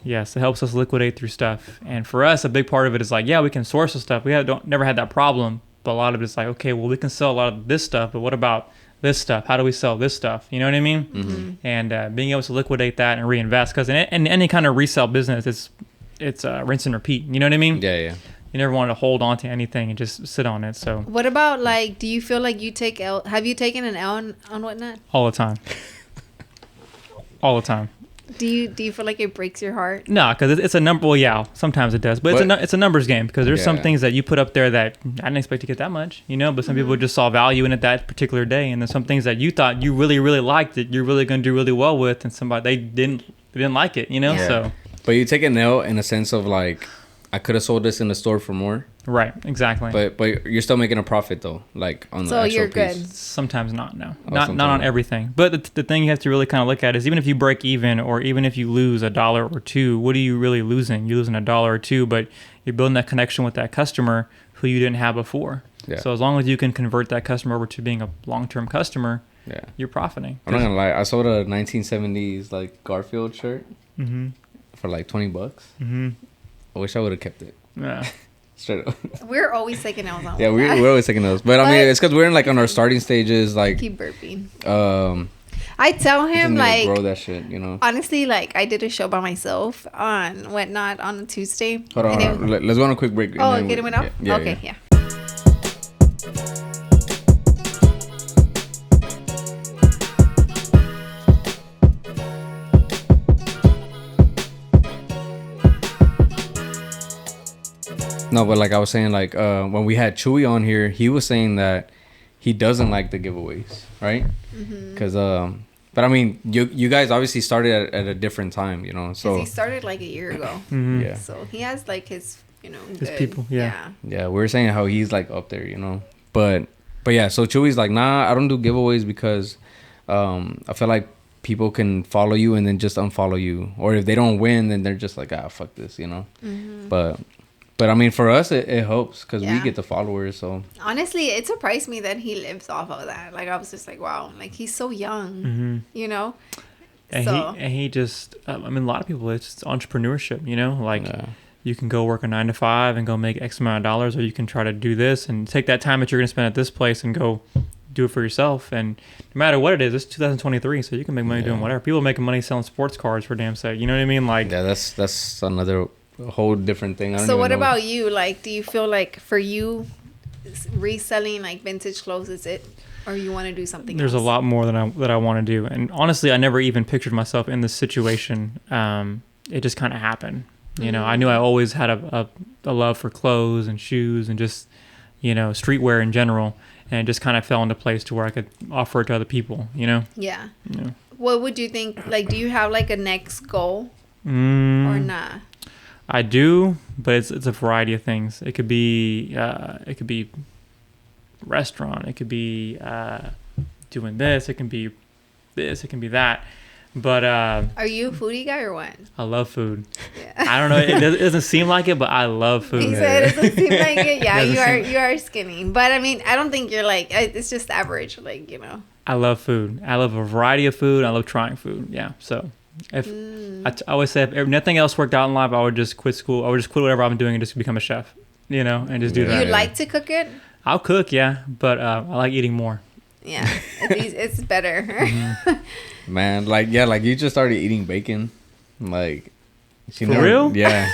C: Yes, it helps us liquidate through stuff. And for us, a big part of it is like, we can source the stuff. We never had that problem, but a lot of it is like, okay, well, we can sell a lot of this stuff, but what about this stuff? How do we sell this stuff? You know what I mean? And being able to liquidate that and reinvest, because in any kind of resale business, it's rinse and repeat. You know what I mean?
B: Yeah.
C: You never want to hold on to anything and just sit on it. So
A: what about like, do you feel like you take L? Have you taken an L on Whatnot?
C: All the time. All the time.
A: Do you feel like it breaks your heart?
C: No, because it's a number. Well, yeah, sometimes it does, but it's a numbers game, because there's some things that you put up there that I didn't expect to get that much, but some people just saw value in it that particular day, and there's some things that you thought you really, really liked that you're really going to do really well with, and somebody they didn't like it, So,
B: but you take an L in a sense of like, I could have sold this in the store for more.
C: Right, exactly.
B: But you're still making a profit though, like on the actual
A: you're
B: piece.
A: good.
C: Sometimes not, no. Not on everything. But the thing you have to really kind of look at is, even if you break even, or even if you lose $1 or $2, what are you really losing? You're losing $1 or $2, but you're building that connection with that customer who you didn't have before. Yeah. So as long as you can convert that customer over to being a long-term customer, you're profiting.
B: I'm not gonna lie, I sold a 1970s like Garfield shirt for like $20. I wish I would have kept it.
C: Yeah.
B: Straight up.
A: We're always taking those on.
B: Yeah, we're always taking those. But I mean, it's because we're in like on our starting stages. Like,
A: keep burping. I tell him like,
B: grow that shit,
A: Honestly, like I did a show by myself on Whatnot on a Tuesday.
B: Hold on. Let's go on a quick break.
A: Oh, get it off?
B: Yeah,
A: okay, yeah.
B: No, but like I was saying, like when we had Chewy on here, he was saying that he doesn't like the giveaways, right? Because but I mean, you guys obviously started at a different time, So
A: he started like a year ago.
B: Yeah.
A: So he has like his,
C: his people. Yeah.
B: Yeah, we were saying how he's like up there, But yeah, so Chewy's like, nah, I don't do giveaways because I feel like people can follow you and then just unfollow you, or if they don't win, then they're just like, fuck this, But I mean, for us, it helps because we get the followers. So
A: honestly, it surprised me that he lives off of that. Like I was just like, wow, like he's so young,
C: And he just, I mean, a lot of people, it's just entrepreneurship, Like you can go work a 9 to 5 and go make X amount of dollars, or you can try to do this and take that time that you're going to spend at this place and go do it for yourself. And no matter what it is, it's 2023, so you can make money doing whatever. People making money selling sports cars, for damn sake. You know what I mean? Like,
B: that's another whole different thing.
A: So what about you? Like, do you feel like for you, reselling like vintage clothes is it, or you want to do something
C: There's
A: else?
C: a lot more that I want to do, and honestly, I never even pictured myself in this situation. It just kind of happened. You know, I knew I always had a love for clothes and shoes and just, you know, streetwear in general. And it just kind of fell into place to where I could offer it to other people, you know?
A: Yeah. What would you think? Like, do you have like a next goal or not?
C: I do, but it's a variety of things. It could be restaurant. It could be doing this. It can be this. It can be that. But
A: are you a foodie guy or what?
C: I love food.
A: Yeah.
C: I don't know. It doesn't seem like it, but I love food.
A: He said it doesn't seem like it. Yeah, you are skinny. But I mean, I don't think you're like. It's just average, like, you know.
C: I love food. I love a variety of food. I love trying food. Yeah. So if I always say if nothing else worked out in life, I would just quit school. I would just quit whatever I'm doing and just become a chef. You know, and just do that.
A: You like to cook it?
C: I'll cook, yeah, but I like eating more.
A: Yeah, it's better.
B: Man, like you just started eating bacon, like.
C: For real?
B: Yeah.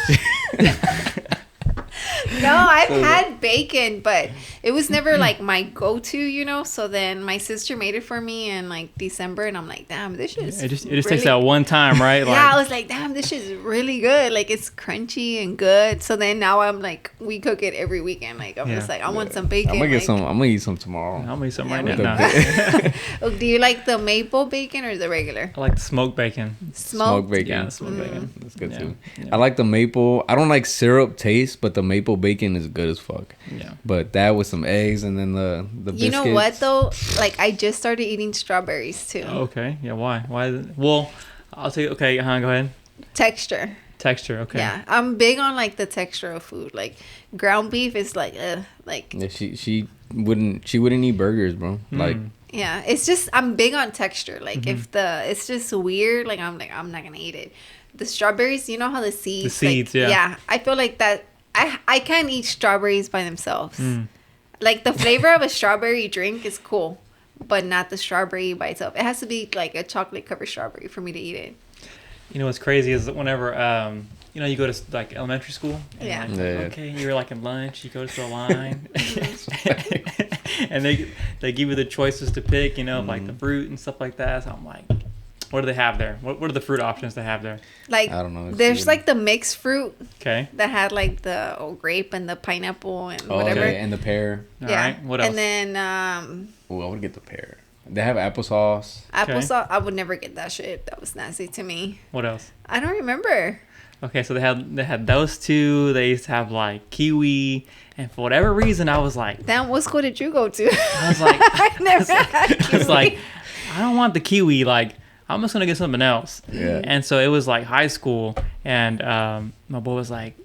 A: No, I've had bacon, but it was never like my go-to, you know. So then my sister made it for me in like December, and I'm like, damn, this shit is.
C: It just takes that one time, right?
A: Yeah, I was like, damn, this shit is really good. Like, it's crunchy and good. So then now I'm like, we cook it every weekend. Like, I'm just like, I want some bacon.
B: I'm gonna get some. I'm gonna eat some tomorrow.
C: I'm gonna eat some right now.
A: Do you like the maple bacon or the regular?
C: I like the smoked bacon.
B: Smoked bacon.
C: Yeah, smoked bacon.
B: That's good too. Yeah. I like the maple. I don't like syrup taste, but the maple bacon is good as fuck.
C: Yeah.
B: But that with some eggs and then the biscuits.
A: You know what though? Like, I just started eating strawberries too.
C: Okay. Yeah. Why? Why? Well, I'll say. Okay. Go ahead.
A: Texture.
C: Okay.
A: Yeah, I'm big on like the texture of food. Like ground beef is like like.
B: Yeah, she wouldn't eat burgers, bro. Like.
A: Yeah, it's just I'm big on texture. Like if it's just weird, like I'm not gonna eat it. The strawberries, you know how the seeds.
C: The seeds,
A: like,
C: yeah.
A: Yeah, I feel like that. I can't eat strawberries by themselves. Like the flavor of a strawberry drink is cool, but not the strawberry by itself. It has to be like a chocolate covered strawberry for me to eat it.
C: You know what's crazy is that whenever you know, you go to like elementary school. And okay, you're like in lunch. You go to the line, and they give you the choices to pick. You know, like the fruit and stuff like that. So I'm like, what do they have there? What are the fruit options they have there?
A: Like,
B: I don't know.
A: There's like the mixed fruit.
C: Okay.
A: That had like the grape and the pineapple and whatever.
B: Okay, and the pear.
C: All right. What else?
A: And then
B: I would get the pear. They have applesauce.
A: Applesauce. I would never get that shit. That was nasty to me.
C: What else?
A: I don't remember.
C: Okay, so they had those two. They used to have like kiwi, and for whatever reason, I was like,
A: damn, what school did you go to?
C: I was like,
A: I never had kiwi.
C: It's like, I don't want the kiwi. Like, I'm just gonna get something else.
B: Yeah.
C: And so it was like high school, and my boy was like,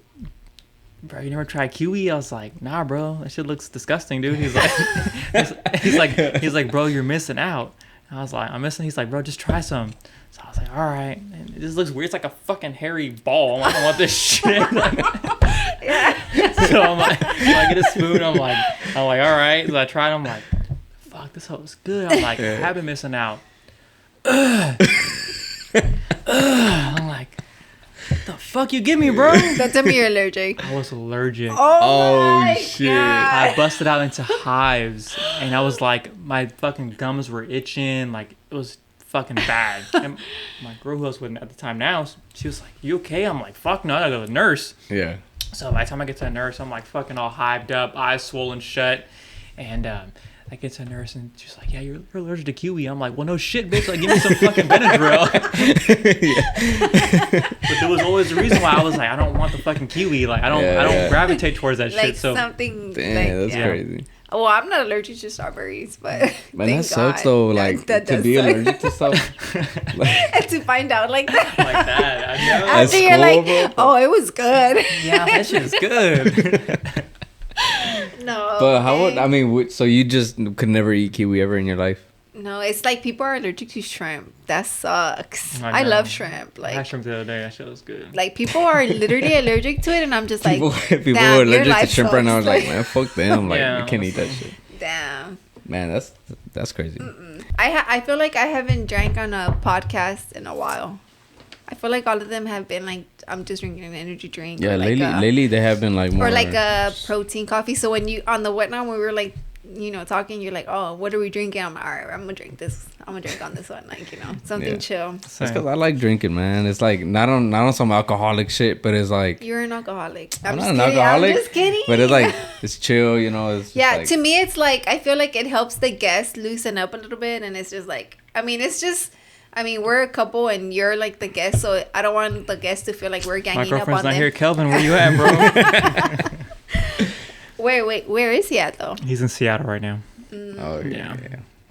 C: bro, you never tried kiwi? I was like, nah, bro, that shit looks disgusting, dude. He's like, he's like, bro, you're missing out. And I was like, I'm missing. He's like, bro, just try some. So I was like, all right. And it just looks weird. It's like a fucking hairy ball. I'm like, I don't want this shit. So I'm like, I get a spoon. I'm like, all right. So I tried. I'm like, fuck, this looks good. I'm like, I've been missing out. I'm like, what the fuck you give me, bro?
A: Don't tell me you're allergic.
C: I was allergic.
A: Oh
B: shit.
A: God.
C: I busted out into hives, and I was like, my fucking gums were itching. Like, it was fucking bad. And my girl who I was with at the time now, she was like, you okay? I'm like, fuck no, I gotta go to the nurse.
B: Yeah.
C: So by the time I get to the nurse, I'm like fucking all hyped up, eyes swollen shut. And I get to the nurse and she's like, yeah, you're allergic to kiwi. I'm like, well, no shit, bitch. Like, give me some fucking Benadryl. But there was always a reason why I was like, I don't want the fucking kiwi. Like, I don't gravitate towards that
A: like
C: shit. So
A: something.
B: Damn,
A: like,
B: that's crazy.
A: Well, I'm not allergic to strawberries, but
B: man, that sucks though. Like
A: that
B: to be
A: suck.
B: allergic to stuff,
A: and to find out like that.
C: like that, I know.
A: After you're like, oh, it was good.
C: Yeah, that shit's good.
A: No.
B: But how would I mean? So you just could never eat kiwi ever in your life?
A: No, it's like people are allergic to shrimp. That sucks. I
C: know.
A: love shrimp.
C: I
A: Like,
C: had shrimp the other day. That shit was good.
A: like people are literally allergic to it, and I'm just like,
B: People
A: damn,
B: are
A: your
B: allergic to
A: life
B: shrimp right now. I was
A: sucks.
B: like, man, fuck them. Like,
C: Yeah,
B: I can't eat that shit.
A: Damn.
B: Man, that's crazy.
A: I feel like I haven't drank on a podcast in a while. I feel like all of them have been like, I'm just drinking an energy drink.
B: Yeah,
A: or like
B: lately they have been like more.
A: or like a protein coffee. So when you on the whatnot, when we were like talking, you're like, oh, what are we drinking? I'm like, all right, I'm gonna drink this. I'm gonna drink on this one, like, something chill.
B: That's because I like drinking, man. It's like not on some alcoholic shit, but it's like
A: you're an alcoholic.
B: I'm not an alcoholic. I'm just kidding. But it's like it's chill, It's
A: like, to me, it's like I feel like it helps the guest loosen up a little bit, and it's just like we're a couple and you're like the guest, so I don't want the guest to feel like we're ganging up on them. My
C: girlfriend's not here. Kelvin, where you at, bro?
A: Where is he at though?
C: He's in Seattle right now.
B: Oh yeah.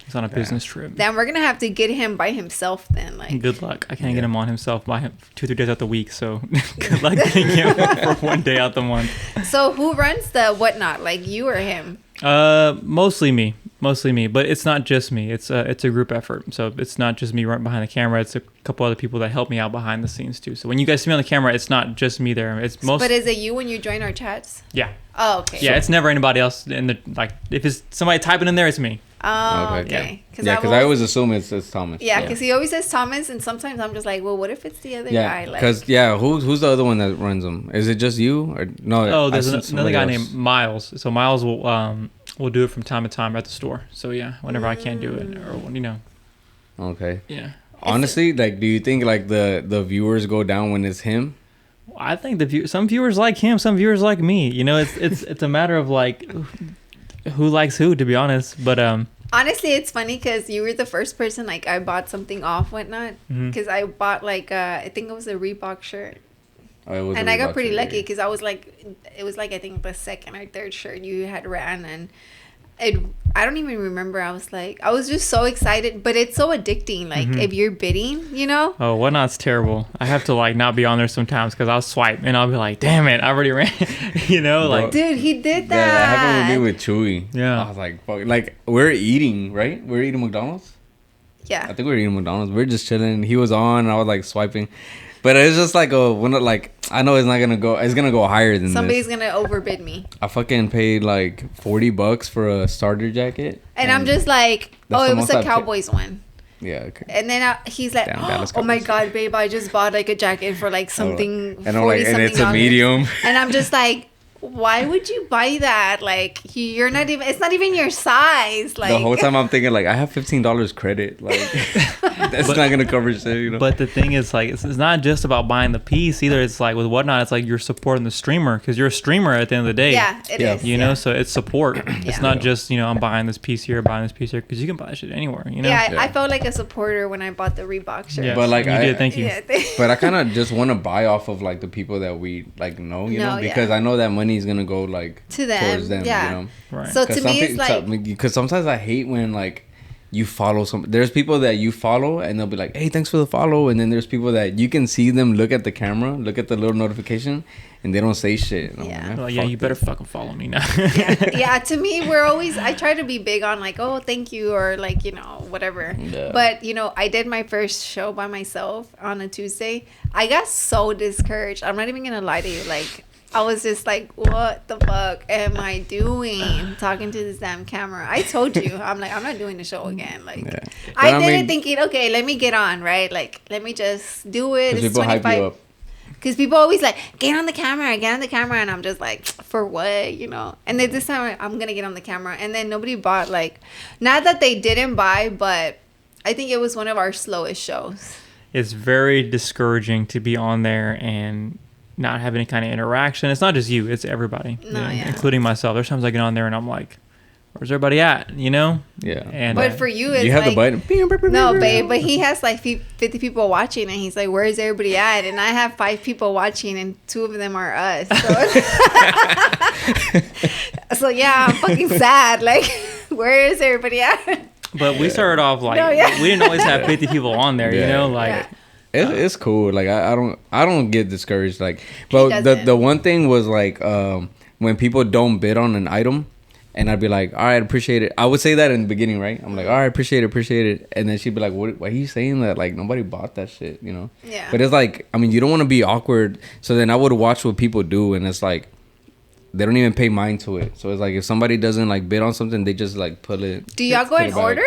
C: He's on a business trip.
A: Then we're gonna have to get him by himself. Then, like,
C: good luck. I can't get him on himself by 2-3 days out the week. So good luck getting him for 1 day out the month.
A: So who runs the whatnot? Like you or him?
C: Mostly me. But it's not just me. It's a group effort. So it's not just me running behind the camera. It's a couple other people that help me out behind the scenes too. So when you guys see me on the camera, it's not just me there. It's most.
A: But is it you when you join our chats?
C: Yeah.
A: Oh, okay.
C: Yeah, it's never anybody else in the if it's somebody typing in there, it's me.
A: Oh, okay.
B: Yeah, because I always assume it's Thomas.
A: Yeah, because he always says Thomas, and sometimes I'm just like, well, what if it's the other guy?
B: Because who's the other one that runs them? Is it just you or no?
C: Oh, there's another guy named Miles. So Miles will do it from time to time at the store. So yeah, whenever I can't do it, or
B: Okay.
C: Yeah.
B: Honestly, like, do you think like the viewers go down when it's him?
C: I think some viewers like him, some viewers like me. It's a matter of like who likes who, to be honest. But
A: honestly, it's funny because you were the first person like I bought something off whatnot because I bought like I think it was a Reebok shirt. Oh, and I got pretty lucky because I was like, it was like I think the second or third shirt you had ran, and I don't even remember. I was just so excited, but it's so addicting. Like if you're bidding,
C: Oh, whatnot's terrible. I have to like not be on there sometimes because I'll swipe and I'll be like, damn it, I already ran. Like,
A: dude, he did that.
B: Yeah, that happened with me with Chewy.
C: Yeah,
B: I was like, fuck. Like we're eating, right? We're eating McDonald's.
A: Yeah,
B: I think we're eating McDonald's. We're just chilling. He was on, and I was like swiping. But it's just like I know it's not gonna go. It's gonna go higher than
A: somebody's gonna overbid me.
B: I fucking paid like $40 for a starter jacket,
A: and I'm just like, it was a Cowboys one.
B: Yeah. Okay.
A: And then he's like, oh my god, babe, I just bought like a jacket for like something.
B: And I'm like, and it's a medium.
A: And I'm just like, why would you buy that? Like, you're not even. It's not even your size. Like
B: the whole time I'm thinking like I have $15 credit. Like that's not gonna cover shit.
C: But the thing is like it's not just about buying the piece either. It's like with whatnot. It's like you're supporting the streamer because you're a streamer at the end of the day.
A: Yeah, it is.
C: So it's support. It's not just I'm buying this piece here, buying this piece here because you can buy shit anywhere.
A: Yeah, I felt like a supporter when I bought the Reebok shirt.
B: Yeah, but like
C: you did. Thank you.
A: Yeah,
B: but I kind of just want to buy off of like the people that we like know, because I know that money is gonna go like
A: to them,
B: towards them,
A: yeah.
C: Right.
A: So to me, it's like
B: because sometimes I hate when like you follow there's people that you follow and they'll be like, hey, thanks for the follow, and then there's people that you can see them look at the camera, look at the little notification, and they don't say shit.
C: You better fucking follow me now.
A: yeah. To me, I try to be big on like, oh, thank you, or like whatever. Yeah. But I did my first show by myself on a Tuesday. I got so discouraged. I'm not even gonna lie to you, like. I was just like, what the fuck am I doing talking to this damn camera? I told you. I'm like, I'm not doing the show again. Like, yeah. I did it thinking, okay, let me get on, right? Like, let me just do it. It's 25. Because people always like, get on the camera. And I'm just like, for what, And then this time, I'm going to get on the camera. And then nobody bought, like, not that they didn't buy, but I think it was one of our slowest shows.
C: It's very discouraging to be on there and not have any kind of interaction. It's not just you, it's everybody, including myself. There's times I get on there and I'm like, where's everybody at,
B: Yeah.
C: And
A: but for you, it's
B: you have
A: like,
B: the button.
A: No, babe, but he has like 50 people watching and he's like, where's everybody at? And I have 5 people watching and 2 of them are us. So yeah, I'm fucking sad. Like, where is everybody at?
C: But we started off like, we didn't always have 50 people on there,
B: It's cool. Like I don't get discouraged. Like, but the one thing was like when people don't bid on an item, and I'd be like, all right, appreciate it. I would say that in the beginning, right? I'm like, all right, appreciate it. And then she'd be like, what? Why are you saying that? Like nobody bought that shit,
A: Yeah.
B: But it's like, I mean, you don't want to be awkward. So then I would watch what people do, and it's like they don't even pay mind to it. So it's like if somebody doesn't like bid on something, they just like pull it.
A: Do y'all go in order?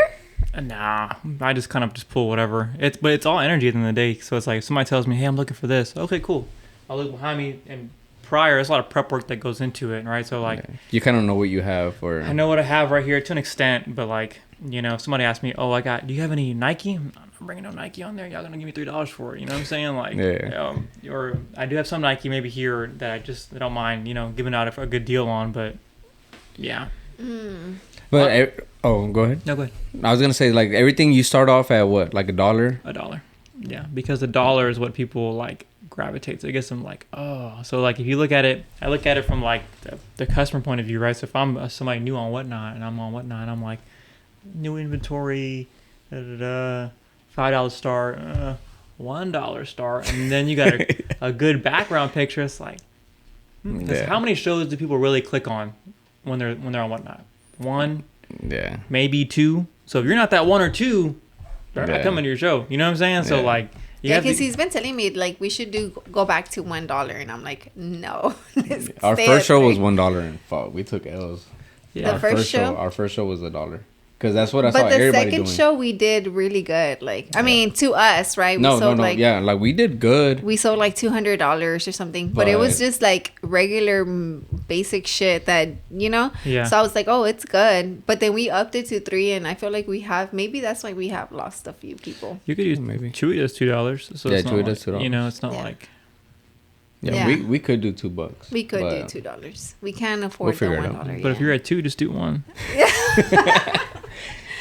C: Nah, I just kind of just pull whatever. But it's all energy at the end of the day. So it's like if somebody tells me, hey, I'm looking for this. Okay, cool. I'll look behind me and prior, there's a lot of prep work that goes into it, right? So like,
B: you kind of know what you have, or
C: I know what I have right here to an extent, but like, you know, if somebody asks me, oh, do you have any Nike? I'm not bringing no Nike on there. Y'all gonna give me $3 for it. You know what I'm saying? Like, or I do have some Nike maybe here that I don't mind, you know, giving out a good deal on, but yeah.
B: But go ahead.
C: No, go ahead.
B: I was gonna say, like, everything you start off at what, like $1?
C: $1. Yeah, because the dollar is what people like gravitate to. It gets them like, oh. So like if you look at it, I look at it from like the customer point of view, right? So if I'm somebody new on Whatnot and I'm on Whatnot, I'm like, new inventory, $5 start, $1 start, and then you got a good background picture. It's like, because how many shows do people really click on when they're on Whatnot? One, maybe two. So if you're not that one or two, they're not coming to your show. You know what I'm saying? So like,
A: because he's been telling me like we should go back to $1, and I'm like, no.
B: Our first show was $1 and fuck, we took L's.
A: Yeah, our first
B: show was $1. Because that's what I saw everybody doing. But the second
A: show we did really good. Like, I mean, to us, right?
B: We sold like we did good.
A: We sold like $200 or something. But it was just like regular basic shit that, you know?
C: Yeah.
A: So I was like, oh, it's good. But then we upped it to $3, and I feel like maybe that's why we have lost a few people.
C: You could use maybe. Chewy does $2. So
B: Chewy does $2.
C: You know, it's not like...
B: Yeah, we could do $2.
A: We could do $2. We can't afford the $1.
C: But if you're at 2, just do 1.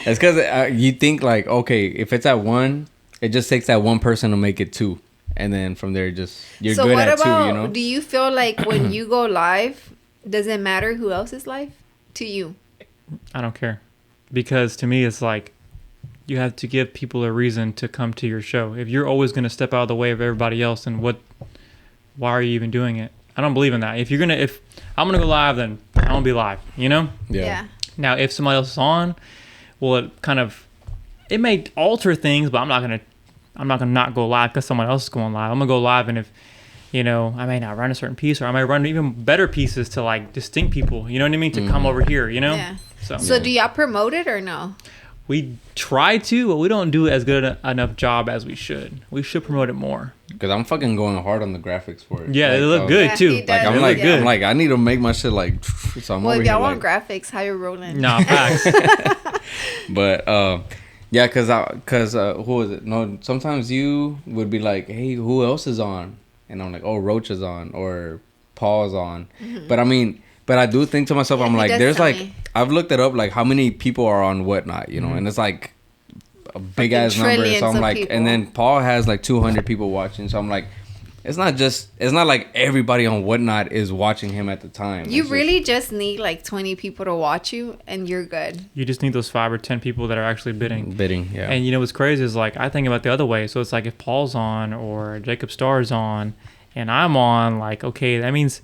B: It's because you think like, okay, if it's at 1, it just takes that one person to make it 2, and then from there, you're good at 2. You know?
A: Do you feel like when you go live, does it matter who else is live to you?
C: I don't care, because to me, it's like you have to give people a reason to come to your show. If you're always going to step out of the way of everybody else, then why are you even doing it? I don't believe in that. If I'm gonna go live, then I'm gonna be live. You know?
A: Yeah.
C: Now, if somebody else is on, well, it may alter things, but I'm not gonna not go live because someone else is going live. I'm gonna go live, and if, you know, I may not run a certain piece, or I might run even better pieces to like distinct people. You know what I mean? To come over here. You know?
A: Yeah. So do y'all promote it or no?
C: We try to, but we don't do as good enough job as we should. We should promote it more.
B: Because I'm fucking going hard on the graphics for it.
C: Yeah, like, they look good too.
B: Like I'm like I need to make my shit like. So I'm
A: if y'all want graphics, hire Roland.
C: No, facts.
B: But yeah, cause who was it? No, sometimes you would be like, hey, who else is on? And I'm like, oh, Roach is on, or Paul's on. Mm-hmm. But I do think to myself, I'm like, there's like, I've looked it up, like how many people are on Whatnot, you know, and it's like a big ass number. So I'm like, and then Paul has like 200 people watching. So I'm like, it's not like everybody on Whatnot is watching him at the time.
A: You really just need like 20 people to watch you, and you're good.
C: You just need those 5 or 10 people that are actually bidding.
B: Yeah.
C: And you know what's crazy is like, I think about the other way. So it's like if Paul's on or Jacob Starr's on and I'm on, like, okay, that means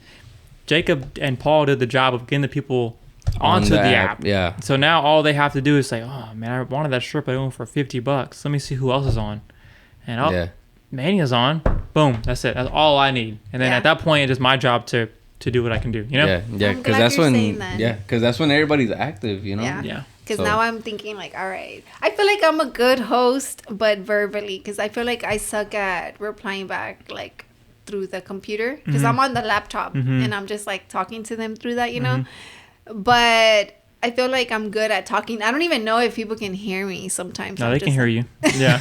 C: Jacob and Paul did the job of getting the people onto the app.
B: Yeah.
C: So now all they have to do is say, oh man, I wanted that strip I own for $50. Let me see who else is on. And Mania's on. Boom. That's it. That's all I need. And then at that point, it's just my job to do what I can do. You know?
B: Yeah. Because that's when. Yeah. Because that's when everybody's active. You know.
C: Yeah.
A: Because now I'm thinking like, all right, I feel like I'm a good host, but verbally, because I feel like I suck at replying back like through the computer, because I'm on the laptop and I'm just like talking to them through that, you know. But I feel like I'm good at talking. I don't even know if people can hear me sometimes.
C: No, they can hear you. Yeah.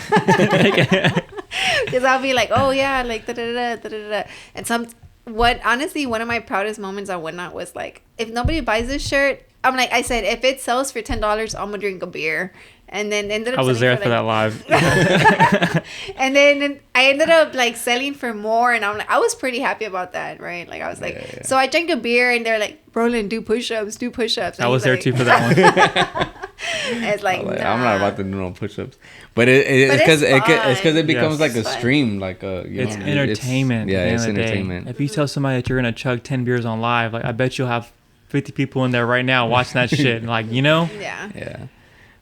A: Because I'll be like, oh yeah, like da da da da da da. And honestly, one of my proudest moments on Whatnot was like, if nobody buys this shirt, I'm like, I said, if it sells for $10, I'm gonna drink a beer. And then ended up.
C: I was there for that live.
A: And then I ended up like selling for more, and I'm like, I was pretty happy about that, right? Like I was like, so I drank a beer, and they're like, Roland, do push-ups. And
C: I was there too for that one.
A: It's like, nah.
B: I'm not about to do no push-ups, but it's because it becomes like a stream, like
C: it's entertainment.
B: It's entertainment.
C: If you tell somebody that you're gonna chug 10 beers on live, like I bet you'll have 50 people in there right now watching that shit, like, you know.
B: Yeah.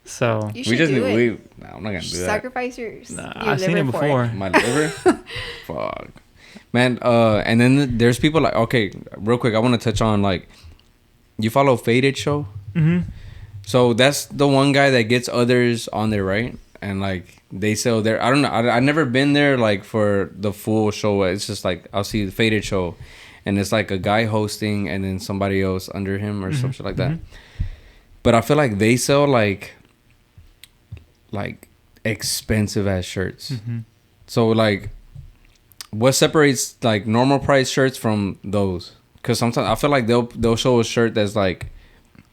C: So
A: you should do it.
B: I'm not gonna do that.
A: Sacrifice yours.
C: Nah, I've seen it before.
B: My liver. Fuck, man. And then there's people like, okay, real quick, I want to touch on like, you follow Faded Show.
C: Mm-hmm.
B: So that's the one guy that gets others on there, right? And like they sell there. I don't know. I've never been there like for the full show. It's just like I'll see the Faded Show. and it's like a guy hosting and then somebody else under him or something like that. But I feel like they sell like expensive ass shirts. So like, what separates like normal price shirts from those? Because sometimes I feel like they'll show a shirt that's like,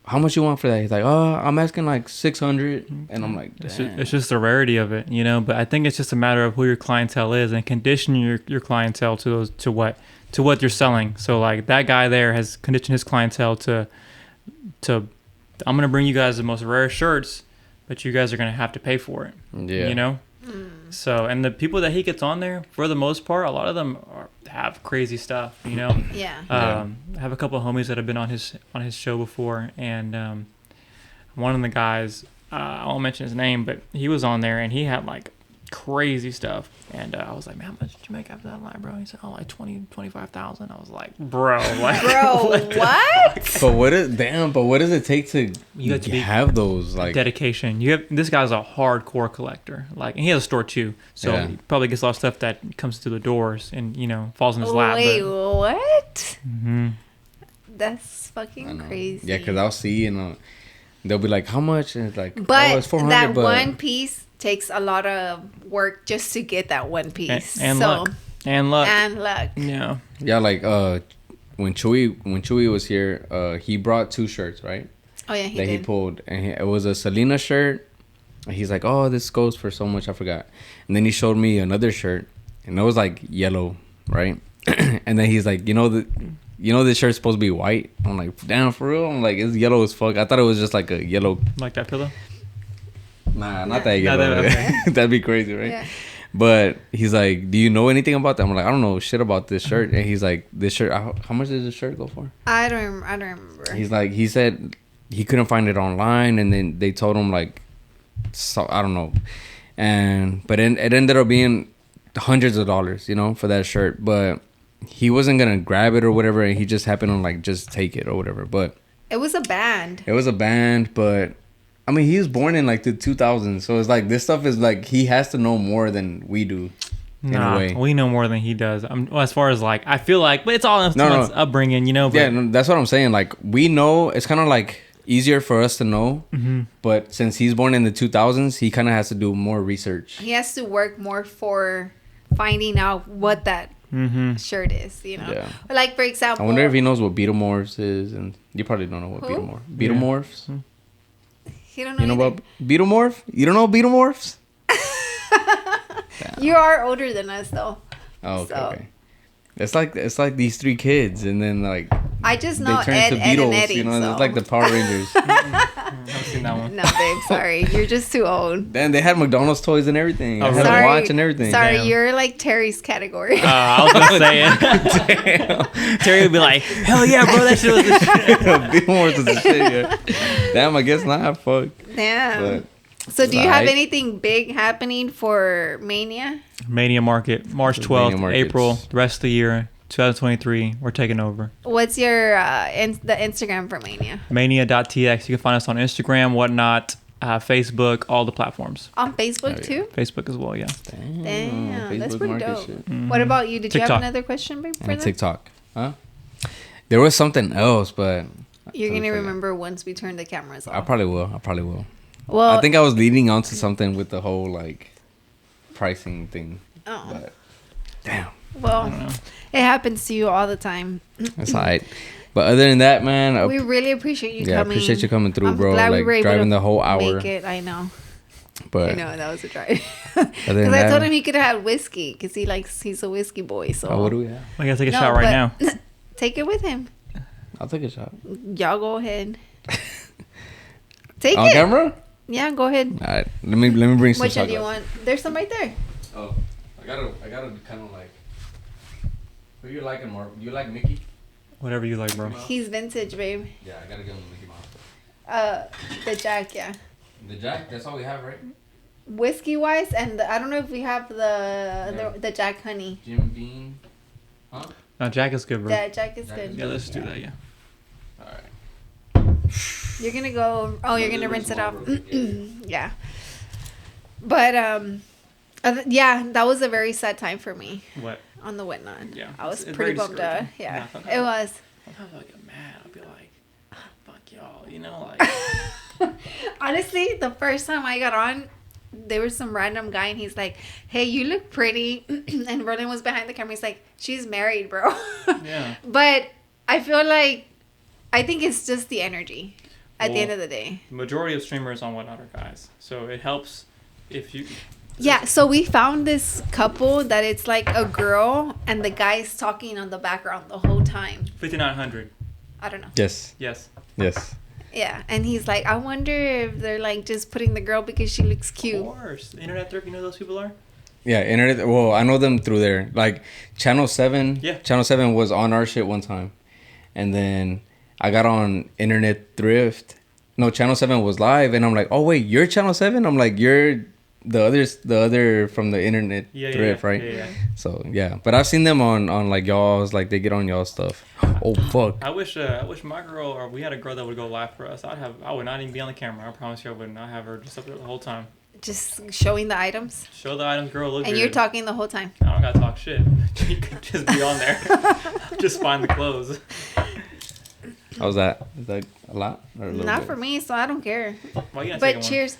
B: how much you want for that? He's like, oh, I'm asking like 600, and I'm like,
C: it's just the rarity of it, you know. But I think it's just a matter of who your clientele is and conditioning your clientele to what you're selling. So like that guy there has conditioned his clientele to I'm gonna bring you guys the most rare shirts, but you guys are gonna have to pay for it. Yeah, you know. So, and the people that he gets on there, for the most part, a lot of them have crazy stuff, you know. I have a couple of homies that have been on his show before, and one of the guys, I won't mention his name, but he was on there and he had like crazy stuff, and I was like, man, how much did you make after that line, bro? He said, oh, like 25,000. I was like, bro, like,
A: what?
B: But what does it take to have those like
C: dedication? This guy's a hardcore collector, like, and he has a store too, so he probably gets a lot of stuff that comes through the doors and, you know, falls in his lap.
A: Wait, what? That's fucking crazy.
B: Yeah, because I'll see, and they'll be like, how much? And it's like,
A: but
B: it's 400,
A: that one piece takes a lot of work just to get that one piece.
C: And luck. Yeah.
B: Yeah, like when Chewy was here, he brought 2 shirts, right?
A: Oh yeah, he
B: pulled, and it was a Selena shirt. He's like, oh, this goes for so much, I forgot. And then he showed me another shirt, and it was like yellow, right? And then he's like, you know this shirt's supposed to be white. I'm like, damn, for real? I'm like, it's yellow as fuck. I thought it was just like a yellow,
C: like that pillow.
B: Nah, not that yellow. That'd be crazy, right? Yeah. But he's like, do you know anything about that? I'm like, I don't know shit about this shirt. And he's like, this shirt, how much does this shirt go for?
A: I don't remember.
B: He's like, he said he couldn't find it online, and then they told him like, so I don't know. But it ended up being hundreds of dollars, you know, for that shirt. But he wasn't gonna grab it or whatever, and he just happened to like just take it or whatever. But
A: it was a band,
B: but I mean, he was born in like the 2000s, so it's like this stuff is like he has to know more than we do. In a way,
C: we know more than he does. Well, as far as like, I feel like, but it's all upbringing, you know. But,
B: yeah, that's what I'm saying. Like, we know it's kind of like easier for us to know, but since he's born in the 2000s, he kind of has to do more research.
A: He has to work more for finding out what that shirt is, you know. Yeah. Like, for example,
B: I wonder if he knows what Beetlemorphs is, and you probably don't know what Beetlemorphs.
A: Yeah. You don't know.
B: You know about Beetlemorph? You don't know Beetlemorphs?
A: You are older than us, though.
B: Oh, okay. It's like these 3 kids, and then like
A: I just know Ed and Eddie.
B: You know, so. It's like the Power Rangers.
C: I've seen that one.
A: No, babe, sorry, you're just too old.
B: Then they had McDonald's toys and everything. I had a watch and everything.
A: Sorry, you're like Terry's category.
C: I was gonna say it. Damn. Terry would be like, hell yeah, bro, that shit was the shit.
B: Beetlemorphs was the shit. Yeah. Damn, I guess not. Fuck.
A: Damn. So do you have anything big happening for Mania?
C: Mania Market, March 12th, April, the rest of the year, 2023, we're taking over.
A: What's your the Instagram for Mania?
C: Mania.tx. You can find us on Instagram, whatnot, Facebook, all the platforms.
A: On Facebook too?
C: Facebook as well, yeah.
A: Damn, that's pretty dope. What about you? Did TikTok. You have another question, babe? For
B: TikTok. Huh? There was something else, but...
A: You're going to remember once we turn the cameras off.
B: I probably will. Well, I think I was leading on to something with the whole like pricing thing. Oh. But, damn.
A: Well, it happens to you all the time.
B: That's all right. But other than that, man,
A: we really appreciate you coming.
B: Yeah, I appreciate you coming through, bro. Glad like we were driving the whole hour.
A: Make it, I know.
B: But
A: I know that was a drive. Because I told him he could have had whiskey because he's a whiskey boy. So
B: what do we have?
C: I gotta take a shot right now.
A: Take it with him.
B: I'll take a shot.
A: Y'all go ahead. Take
B: on camera.
A: Yeah, go ahead.
B: All right, let me bring some.
A: Which one do you want? There's some right there.
B: Oh, I gotta kind of like. Who you liking more? You like Mickey?
C: Whatever you like, bro.
A: He's vintage, babe.
B: Yeah, I gotta give him Mickey Mouse.
A: The Jack, yeah.
B: The Jack, that's all we have, right?
A: Whiskey wise, and I don't know if we have the Jack Honey.
B: Jim Beam, huh?
C: No, Jack is good, bro.
A: Yeah, Jack is good.
C: Yeah, let's do that. Yeah.
B: All right.
A: You're gonna go. Oh, you're gonna rinse it off. Yeah. But yeah, that was a very sad time for me.
C: What?
A: on the whatnot.
C: Yeah.
A: I was pretty bummed out. Yeah, it was.
C: Sometimes I get mad. I'll be like, fuck y'all, you know, like.
A: Honestly, the first time I got on, there was some random guy and he's like, hey, you look pretty. And Verlin was behind the camera. He's like, she's married, bro.
C: Yeah.
A: But I feel like, I think it's just the energy at the end of the day.
C: The majority of streamers on whatnot are guys. So it helps if you.
A: Yeah, so we found this couple that it's like a girl and the guy's talking on the background the whole time.
C: 5900.
A: I don't know.
B: Yes.
A: Yeah, and he's like, I wonder if they're like just putting the girl because she looks cute.
C: Of course. Internet Therapy, you know who those people are?
B: Yeah, internet. Well, I know them through there. Like Channel 7.
C: Yeah.
B: Channel 7 was on our shit one time. And then I got on Internet Thrift. No, Channel 7 was live. And I'm like, oh, wait, you're Channel 7? I'm like, you're the other from the Internet Thrift, right?
C: Yeah.
B: So, yeah. But I've seen them on like y'all's, like they get on y'all's stuff. Oh, fuck.
C: I wish my girl, or we had a girl that would go live for us. I would not even be on the camera. I promise you I would not have her just up there the whole time.
A: Just showing the items.
C: Show the items, girl. Look.
A: And
C: good.
A: you're talking the whole time.
C: I don't gotta talk shit. You can just be on there. Just find the clothes.
B: How's that? Is that a lot? Or a little
A: Not
B: bit?
A: for me, so I don't care.
C: Well, you
A: But cheers.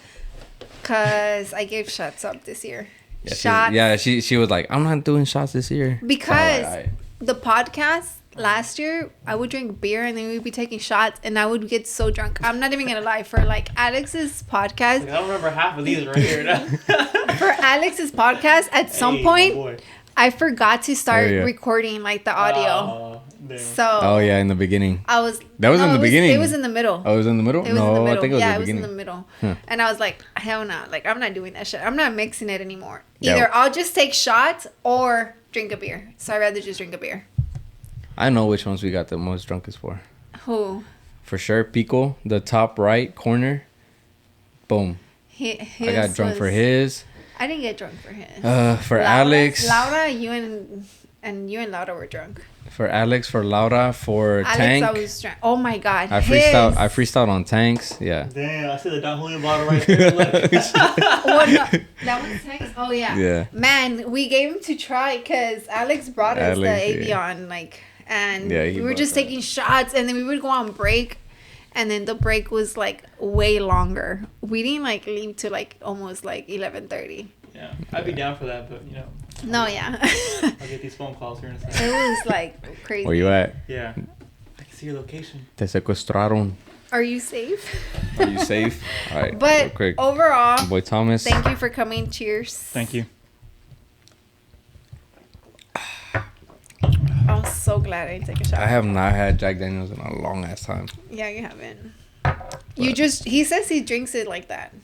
A: Because I gave shots up this year.
B: Yeah, she was like, I'm not doing shots this year.
A: Because the podcast last year, I would drink beer and then we'd be taking shots and I would get so drunk. I'm not even gonna lie. For like Alex's podcast,
C: I don't remember half of these right here.
A: For Alex's podcast, at some point, I forgot to start recording like the audio. So
B: in the beginning.
A: I was
B: in the beginning.
A: It was in the middle.
B: Oh, it was in the middle?
A: It was in the middle.
B: I think it was
A: yeah,
B: in the beginning.
A: it was in the middle.
B: Huh.
A: And I was like, hell no. Like, I'm not doing that shit. I'm not mixing it anymore. Either I'll just take shots or drink a beer. So I'd rather just drink a beer.
B: I know which ones we got the most drunkest for.
A: Who?
B: For sure, Pico, the top right corner. Boom. I got drunk for his.
A: I didn't get drunk for his.
B: For Alex.
A: Laura, you and Laura were drunk.
B: For Alex, for Laura, for
A: Alex,
B: Tank.
A: I was drunk. Oh my god.
B: I freestyled on Tanks. Yeah.
C: Damn, I see the Don Julio bottle right there. Look.
A: Well, no, that was Tanks. Oh yeah.
B: Yeah.
A: Man, we gave him to try because Alex brought us the Evian, and we were just taking shots, and then we would go on break, and then the break was like way longer. We didn't like leave to like almost like 11:30.
C: Yeah, I'd be down for that, but you know.
A: No, yeah.
C: I'll get these phone calls here in a second.
A: It was like crazy.
B: Where you at?
C: Yeah. I can see your location.
B: Te secuestraron.
A: Are you safe?
B: Are you safe? All right.
A: But
B: quick.
A: Overall,
B: boy Thomas.
A: Thank you for coming. Cheers.
C: Thank you.
A: I'm so glad I didn't take a shot.
B: I have not had Jack Daniels in a long ass time.
A: Yeah, you haven't. He says he drinks it like that.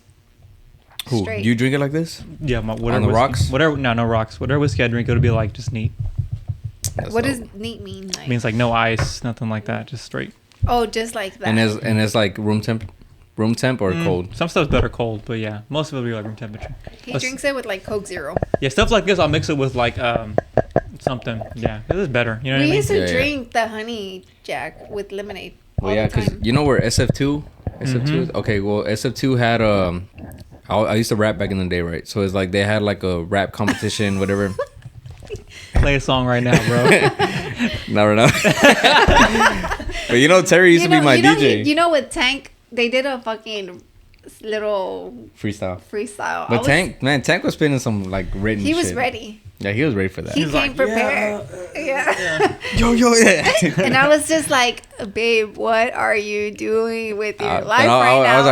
B: Who?
A: Straight.
B: You drink it like this?
C: Yeah, whatever.
B: On the
C: whiskey,
B: rocks?
C: No rocks. Whatever whiskey I drink, it'll be like just neat.
A: What does neat mean? Like?
C: It means like no ice, nothing like that, just straight.
A: Oh, just like that.
B: And it's like room temp or cold.
C: Some stuff's better cold, but yeah, most of it will be like room temperature.
A: He drinks it with like Coke Zero.
C: Yeah, stuff like this, I'll mix it with like something. Yeah, this is better. You know what I mean?
A: We used to drink the honey Jack with lemonade.
B: Well, yeah, because you know where SF2 is? Okay, well, SF2 had I used to rap back in the day, right? So it's like they had like a rap competition, whatever.
C: Play a song right now, bro.
B: Not right now. But you know, Terry used to be my DJ.
A: You know, with Tank, they did a fucking little
B: freestyle.
A: But
B: Tank was spinning some like written shit.
A: He was ready.
B: Yeah, he was ready for that.
A: He came prepared. Yeah.
B: Yo, yeah.
A: And I was just like, babe, what are you doing with your life right now?
B: I was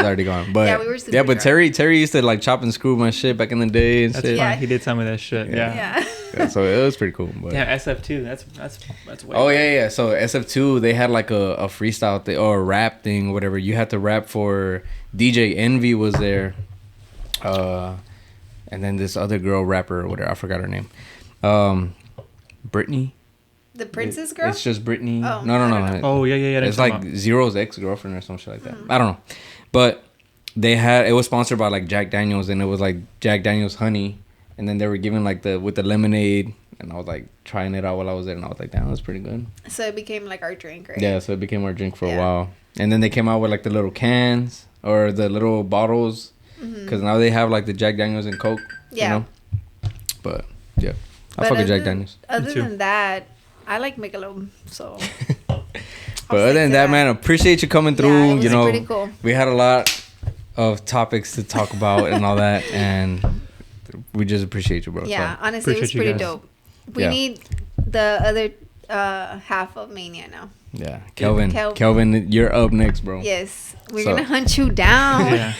B: already gone. But
A: yeah, we were super
B: but
A: drunk.
B: Terry used to like chop and screw my shit back in the day and shit.
C: Yeah, he did some of that shit. Yeah.
B: So it was pretty cool. But.
C: Yeah, SF2. That's way.
B: Oh yeah. So SF2, they had like a freestyle thing or a rap thing, whatever. You had to rap for DJ Envy was there. And then this other girl rapper or whatever, I forgot her name. Brittany.
A: The princess girl?
B: It's just Brittany.
A: Oh,
B: no.
C: Oh, yeah.
B: It's like Zero's ex-girlfriend or some shit like that. I don't know. But it was sponsored by like Jack Daniels, and it was like Jack Daniels honey. And then they were giving like with the lemonade. And I was like trying it out while I was there. And I was like, damn, that's pretty good.
A: So it became like our drink, right?
B: Yeah, so it became our drink for a while. And then they came out with like the little cans or the little bottles. Because now they have like the Jack Daniels and Coke.
A: Yeah.
B: You know? But yeah. I fuck with Jack Daniels.
A: Other than that, I like Michelob, so.
B: But other than that, man, appreciate you coming through.
A: Yeah, it was pretty cool.
B: We had a lot of topics to talk about and all that, and we just appreciate you, bro.
A: Yeah, honestly, it was pretty dope. We need the other half of Mania now.
B: Yeah, Kelvin, you're up next, bro.
A: Yes, we're gonna hunt you down.
B: Yeah.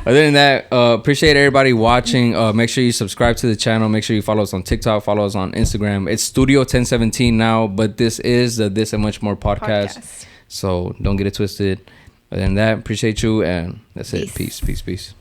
B: Other than that, appreciate everybody watching. Make sure you subscribe to the channel. Make sure you follow us on TikTok. Follow us on Instagram. It's Studio 1017 now, but this is the This and Much More podcast. So don't get it twisted. Other than that, appreciate you, and that's it. Peace.